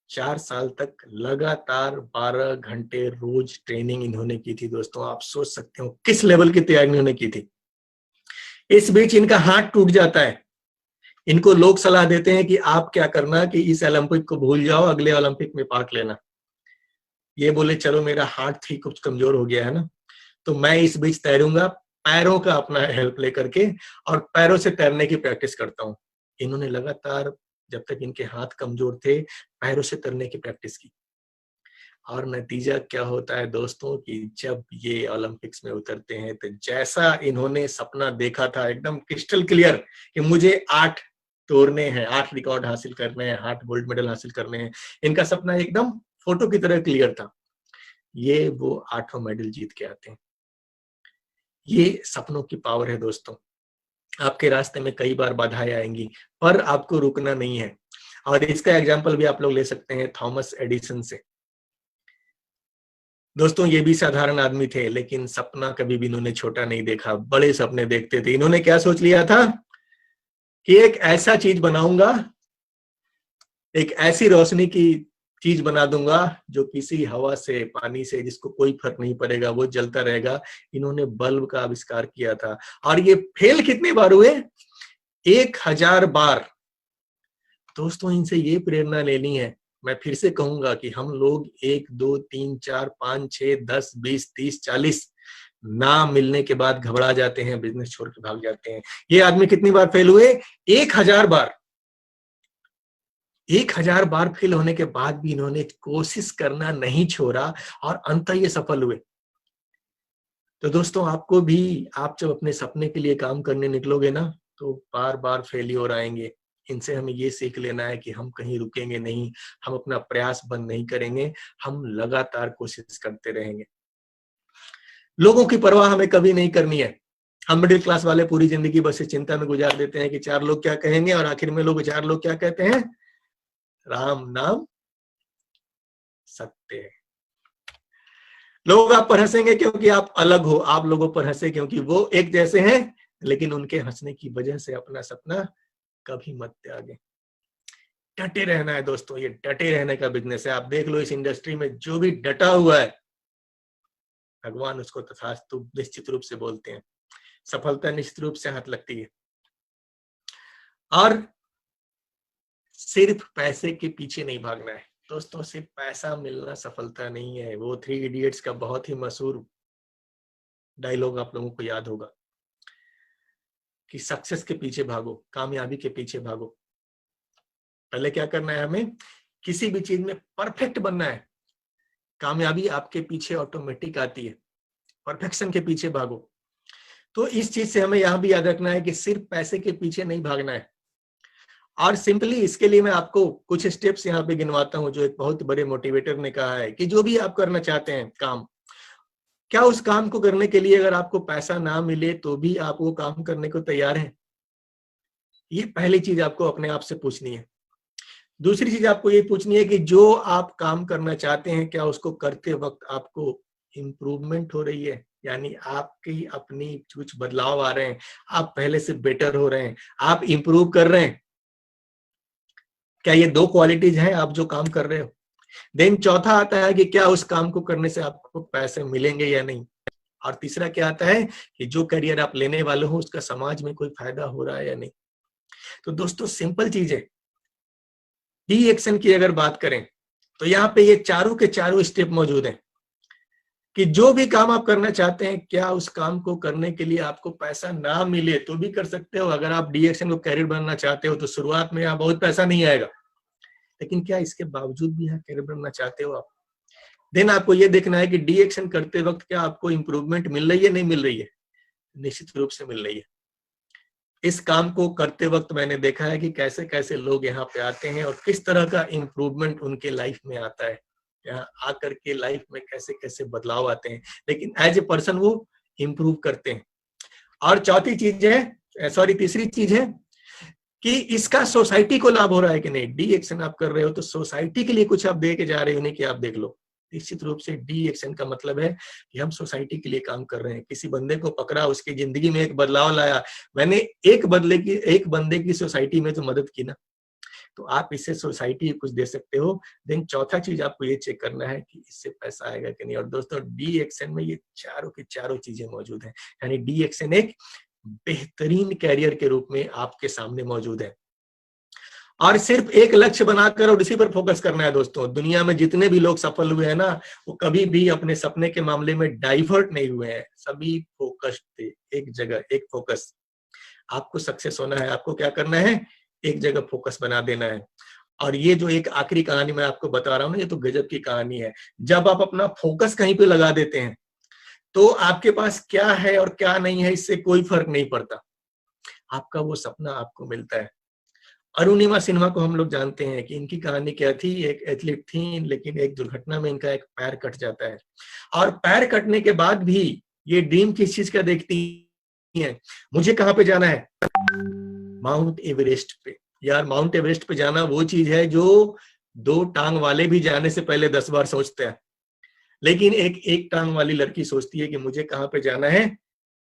4 साल तक लगातार 12 घंटे रोज ट्रेनिंग इन्होंने की थी। दोस्तों, आप सोच सकते हो किस लेवल की तैयारी इन्होंने की थी। इस बीच इनका हाथ टूट जाता है। इनको लोग सलाह देते हैं कि आप क्या करना कि इस ओलंपिक को भूल जाओ, अगले ओलंपिक में पार्ट लेना। ये बोले चलो मेरा हाथ ही कुछ कमजोर हो गया है ना, तो मैं इस बीच तैरूंगा, पैरों का अपना हेल्प लेकर के, और पैरों से तैरने की प्रैक्टिस करता हूं। इन्होंने लगातार, जब तक इनके हाथ कमजोर थे, पैरों से तैरने की प्रैक्टिस की। और नतीजा क्या होता है दोस्तों कि जब ये ओलंपिक्स में उतरते हैं तो जैसा इन्होंने सपना देखा था, एकदम क्रिस्टल क्लियर कि मुझे 8 तोड़ने हैं, 8 रिकॉर्ड हासिल करने हैं, 8 गोल्ड मेडल हासिल करने हैं। इनका सपना एकदम फोटो की तरह क्लियर था। ये वो 8 मेडल जीत के आते हैं। ये सपनों की पावर है दोस्तों। आपके रास्ते में कई बार बाधाएं आएंगी, पर आपको रुकना नहीं है। और इसका एग्जाम्पल भी आप लोग ले सकते हैं थॉमस एडिसन से। दोस्तों, ये भी साधारण आदमी थे, लेकिन सपना कभी भी इन्होंने छोटा नहीं देखा, बड़े सपने देखते थे। इन्होंने क्या सोच लिया था कि एक ऐसा चीज बनाऊंगा, एक ऐसी रोशनी की चीज बना दूंगा जो किसी हवा से, पानी से, जिसको कोई फर्क नहीं पड़ेगा, वो जलता रहेगा। इन्होंने बल्ब का आविष्कार किया था। और ये फेल कितनी बार हुए? 1000 बार। दोस्तों, इनसे ये प्रेरणा लेनी है। मैं फिर से कहूंगा कि हम लोग 1 2 3 4 5 6 10 20 30 40 ना मिलने के बाद घबरा जाते हैं, बिजनेस छोड़ के भाग जाते हैं। ये आदमी कितनी बार फेल हुए? 1000 बार। 1000 बार फेल होने के बाद भी इन्होंने कोशिश करना नहीं छोड़ा और अंत ये सफल हुए। तो दोस्तों आपको भी, आप जब अपने सपने के लिए काम करने निकलोगे ना, तो बार बार फेल्योर आएंगे। इनसे हमें ये सीख लेना है कि हम कहीं रुकेंगे नहीं, हम अपना प्रयास बंद नहीं करेंगे, हम लगातार कोशिश करते रहेंगे। लोगों की परवाह हमें कभी नहीं करनी है। हम मिडिल क्लास वाले पूरी जिंदगी बस इस चिंता में गुजार देते हैं कि 4 लोग क्या कहेंगे, और आखिर में लोग 4 लोग क्या कहते हैं, राम नाम सत्य है। लोग आप पर हंसेंगे क्योंकि आप अलग हो, आप लोगों पर हंसे क्योंकि वो एक जैसे हैं, लेकिन उनके हंसने की वजह से अपना सपना कभी मत त्यागे। डटे रहना है दोस्तों, ये डटे रहने का बिजनेस है। आप देख लो इस इंडस्ट्री में जो भी डटा हुआ है, भगवान उसको तथास्तु निश्चित रूप से बोलते हैं, सफलता निश्चित रूप से हाथ लगती है। और सिर्फ पैसे के पीछे नहीं भागना है दोस्तों, सिर्फ पैसा मिलना सफलता नहीं है। वो 3 इडियट्स का बहुत ही मशहूर डायलॉग आप लोगों को याद होगा कि सक्सेस के पीछे भागो, कामयाबी के पीछे भागो। पहले क्या करना है, हमें किसी भी चीज में परफेक्ट बनना है। कामयाबी आपके पीछे ऑटोमेटिक आती है, परफेक्शन के पीछे भागो। तो इस चीज से हमें यहां भी याद रखना है कि सिर्फ पैसे के पीछे नहीं भागना है। और सिंपली इसके लिए मैं आपको कुछ स्टेप्स यहाँ पे गिनवाता हूँ, जो एक बहुत बड़े मोटिवेटर ने कहा है कि जो भी आप करना चाहते हैं काम, क्या उस काम को करने के लिए अगर आपको पैसा ना मिले तो भी आप वो काम करने को तैयार हैं? ये पहली चीज आपको अपने आप से पूछनी है। दूसरी चीज आपको ये पूछनी है कि जो आप काम करना चाहते हैं, क्या उसको करते वक्त आपको इम्प्रूवमेंट हो रही है, यानी आपकी अपनी कुछ बदलाव आ रहे हैं, आप पहले से बेटर हो रहे हैं, आप इम्प्रूव कर रहे हैं। क्या ये 2 क्वालिटीज हैं आप जो काम कर रहे हो? देन चौथा आता है कि क्या उस काम को करने से आपको पैसे मिलेंगे या नहीं। और तीसरा क्या आता है कि जो करियर आप लेने वाले हो उसका समाज में कोई फायदा हो रहा है या नहीं। तो दोस्तों सिंपल चीज है, डी एक्शन की अगर बात करें तो यहाँ पे ये चारों के चारों स्टेप मौजूद हैं कि जो भी काम आप करना चाहते हैं, क्या उस काम को करने के लिए आपको पैसा ना मिले तो भी कर सकते हो। अगर आप डी एक्शन को कैरियर बनना चाहते हो तो शुरुआत में यहाँ बहुत पैसा नहीं आएगा, लेकिन क्या इसके बावजूद भी यहाँ कैरियर बनना चाहते हो आप, देन आपको ये देखना है कि डी एक्शन करते वक्त क्या आपको इंप्रूवमेंट मिल रही है, नहीं मिल रही है। निश्चित रूप से मिल रही है। इस काम को करते वक्त मैंने देखा है कि कैसे कैसे लोग यहाँ पे आते हैं और किस तरह का इंप्रूवमेंट उनके लाइफ में आता है, यहाँ आकर के लाइफ में कैसे कैसे बदलाव आते हैं, लेकिन एज ए पर्सन वो इंप्रूव करते हैं। और चौथी चीज है, सॉरी तीसरी चीज है कि इसका सोसाइटी को लाभ हो रहा है कि नहीं। डी एक्शन आप कर रहे हो तो सोसाइटी के लिए कुछ आप दे के जा रहे हो, नहीं कि आप देख लो। निश्चित रूप से डी एक्शन का मतलब है कि हम सोसाइटी के लिए काम कर रहे हैं। किसी बंदे को पकड़ा, उसकी जिंदगी में एक बदलाव लाया, मैंने एक बंदे की सोसाइटी में तो मदद की ना, तो आप इससे सोसाइटी कुछ दे सकते हो। देन चौथा चीज आपको ये चेक करना है कि इससे पैसा आएगा कि नहीं। और दोस्तों डी एक्शन में ये चारों की चारों चीजें मौजूद हैं, यानी डी एक्शन एक बेहतरीन कैरियर के रूप में आपके सामने मौजूद है। और सिर्फ एक लक्ष्य बनाकर और उसी पर फोकस करना है दोस्तों। दुनिया में जितने भी लोग सफल हुए हैं ना, वो कभी भी अपने सपने के मामले में डाइवर्ट नहीं हुए हैं, सभी फोकस्ड थे, एक जगह, एक फोकस। आपको सक्सेस होना है, आपको क्या करना है, एक जगह फोकस बना देना है। और ये जो एक आखिरी कहानी मैं आपको बता रहा हूँ ना, ये तो गजब की कहानी है। जब आप अपना फोकस कहीं पे लगा देते हैं तो आपके पास क्या है और क्या नहीं है इससे कोई फर्क नहीं पड़ता, आपका वो सपना आपको मिलता है। अरुणिमा सिन्हा को हम लोग जानते हैं कि इनकी कहानी क्या थी। एक एथलीट थी, लेकिन एक दुर्घटना में इनका एक पैर कट जाता है, और पैर कटने के बाद भी ये ड्रीम किस चीज का देखती है, मुझे कहाँ पे जाना है, माउंट एवरेस्ट पे। यार माउंट एवरेस्ट पे जाना वो चीज है जो 2 टांग वाले भी जाने से पहले 10 बार सोचते हैं, लेकिन एक टांग वाली लड़की सोचती है कि मुझे कहाँ पे जाना है,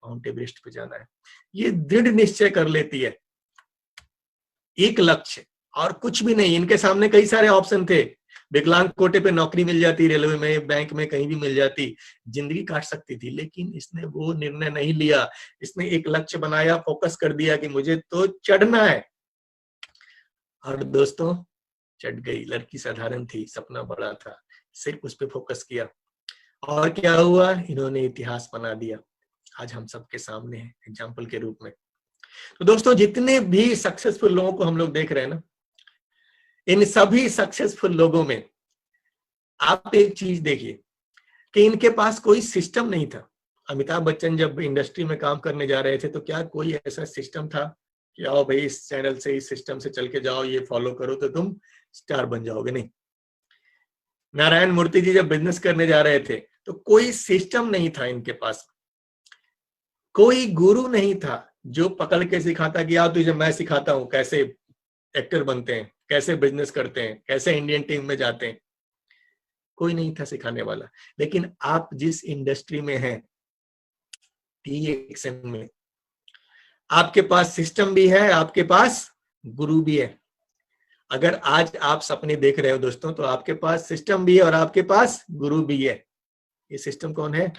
माउंट एवरेस्ट पे जाना है। ये दृढ़ निश्चय कर लेती है, एक लक्ष्य और कुछ भी नहीं। इनके सामने कई सारे ऑप्शन थे, विकलांग कोटे पे नौकरी मिल जाती, रेलवे में, बैंक में, कहीं भी मिल जाती, जिंदगी काट सकती थी, लेकिन इसने वो निर्णय नहीं लिया। इसने एक लक्ष्य बनाया, फोकस कर दिया कि मुझे तो चढ़ना है। और दोस्तों चढ़ गई। लड़की साधारण थी, सपना बड़ा था, सिर्फ उस पर फोकस किया, और क्या हुआ, इन्होंने इतिहास बना दिया। आज हम सबके सामने है एग्जाम्पल के रूप में। तो दोस्तों जितने भी सक्सेसफुल लोगों को हम लोग देख रहे हैं ना, इन सभी सक्सेसफुल लोगों में आप एक चीज देखिए कि इनके पास कोई सिस्टम नहीं था। अमिताभ बच्चन जब इंडस्ट्री में काम करने जा रहे थे तो क्या कोई ऐसा सिस्टम था कि आओ भाई इस चैनल से, इस सिस्टम से चल के जाओ, ये फॉलो करो तो तुम स्टार बन जाओगे? नहीं। नारायण मूर्ति जी जब बिजनेस करने जा रहे थे तो कोई सिस्टम नहीं था इनके पास, कोई गुरु नहीं था जो पकड़ के सिखाता कि आओ तुझे मैं सिखाता हूं कैसे एक्टर बनते हैं, कैसे बिजनेस करते हैं, कैसे इंडियन टीम में जाते हैं। कोई नहीं था सिखाने वाला। लेकिन आप जिस इंडस्ट्री में हैं, DXN में, आपके पास सिस्टम भी है, आपके पास गुरु भी है। अगर आज आप सपने देख रहे हो दोस्तों, तो आपके पास सिस्टम भी है और आपके पास गुरु भी है। ये सिस्टम कौन है?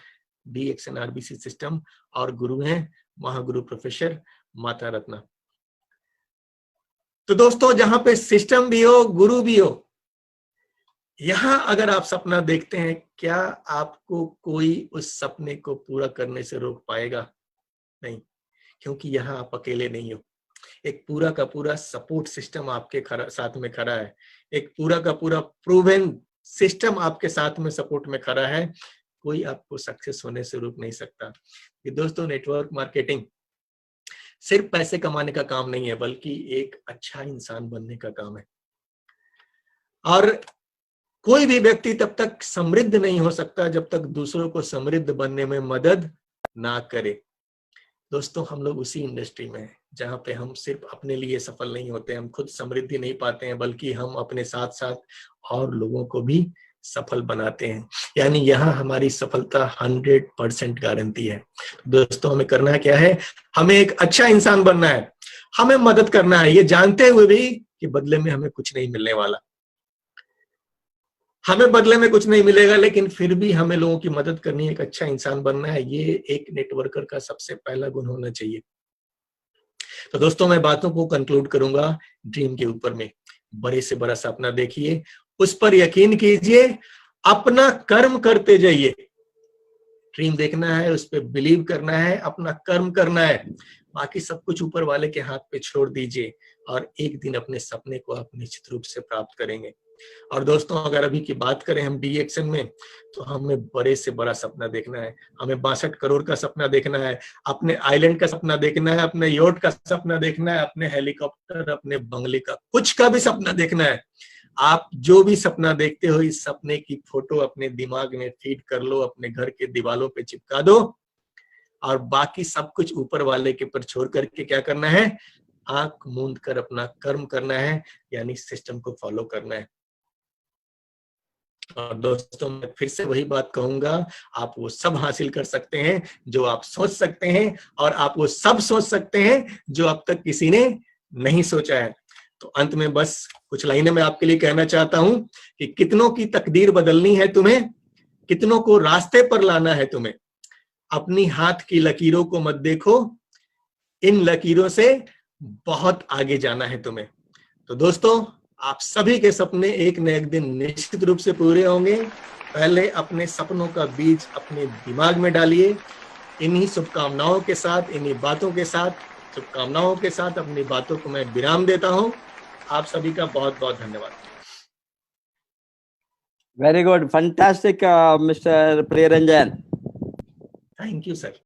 DXN RBC system. और गुरु हैं महागुरु प्रोफेसर माता रत्ना। तो दोस्तों, जहां पे सिस्टम भी हो, गुरु भी हो, यहां अगर आप सपना देखते हैं, क्या आपको कोई उस सपने को पूरा करने से रोक पाएगा? नहीं, क्योंकि यहां आप अकेले नहीं हो। एक पूरा का पूरा सपोर्ट सिस्टम आपके साथ में खड़ा है। एक पूरा का पूरा प्रूवन सिस्टम आपके साथ में सपोर्ट में खड़ा है। कोई आपको सक्सेस होने से रोक नहीं सकता। ये दोस्तों, नेटवर्क मार्केटिंग सिर्फ पैसे कमाने का काम नहीं है, बल्कि एक अच्छा इंसान बनने का काम है। और कोई भी व्यक्ति तब तक समृद्ध नहीं हो सकता जब तक दूसरों को समृद्ध बनने में मदद ना करे। दोस्तों, हम लोग उसी इंडस्ट्री में हैं जहां पे हम सिर्फ अपने लिए सफल नहीं होते, हम खुद समृद्धि नहीं पाते हैं, बल्कि हम अपने साथ साथ और लोगों को भी सफल बनाते हैं। यानी यहाँ हमारी सफलता 100% गारंटी है। दोस्तों, हमें करना क्या है? हमें एक अच्छा इंसान बनना है, हमें मदद करना है, ये जानते हुए भी कि बदले में हमें कुछ नहीं मिलने वाला। हमें बदले में कुछ नहीं मिलेगा, लेकिन फिर भी हमें लोगों की मदद करनी है, एक अच्छा इंसान बनना है। ये एक नेटवर्कर का सबसे पहला गुण होना चाहिए। तो दोस्तों, मैं बातों को कंक्लूड करूंगा ड्रीम के ऊपर में। बड़े से बड़ा सपना देखिए, उस पर यकीन कीजिए, अपना कर्म करते जाइए। ड्रीम देखना है, उस पर बिलीव करना है, अपना कर्म करना है, बाकी सब कुछ ऊपर वाले के हाथ पे छोड़ दीजिए और एक दिन अपने सपने को आप निश्चित रूप से प्राप्त करेंगे। और दोस्तों, अगर अभी की बात करें हम DXN में, तो हमें बड़े से बड़ा सपना देखना है। हमें 62 करोड़ का सपना देखना है, अपने आइलैंड का सपना देखना है, अपने योट का सपना देखना है, अपने हेलीकॉप्टर, अपने बंगले का, कुछ का भी सपना देखना है। आप जो भी सपना देखते हो, इस सपने की फोटो अपने दिमाग में फीड कर लो, अपने घर के दीवारों पे चिपका दो और बाकी सब कुछ ऊपर वाले के ऊपर छोड़ करके क्या करना है? आंख मूंद कर अपना कर्म करना है, यानी सिस्टम को फॉलो करना है। और दोस्तों, मैं फिर से वही बात कहूंगा, आप वो सब हासिल कर सकते हैं जो आप सोच सकते हैं, और आप वो सब सोच सकते हैं जो अब तक किसी ने नहीं सोचा है। तो अंत में बस कुछ लाइनें मैं आपके लिए कहना चाहता हूं कि कितनों की तकदीर बदलनी है तुम्हें, कितनों को रास्ते पर लाना है तुम्हें। अपनी हाथ की लकीरों को मत देखो, इन लकीरों से बहुत आगे जाना है तुम्हें। तो दोस्तों, आप सभी के सपने एक न एक दिन निश्चित रूप से पूरे होंगे। पहले अपने सपनों का बीज अपने दिमाग में डालिए। इन्हीं शुभकामनाओं के साथ, इन्हीं बातों के साथ, शुभकामनाओं के साथ अपनी बातों को मैं विराम देता हूं। आप सभी का बहुत बहुत धन्यवाद। Very good, fantastic mister Priyaranjan. Thank you sir.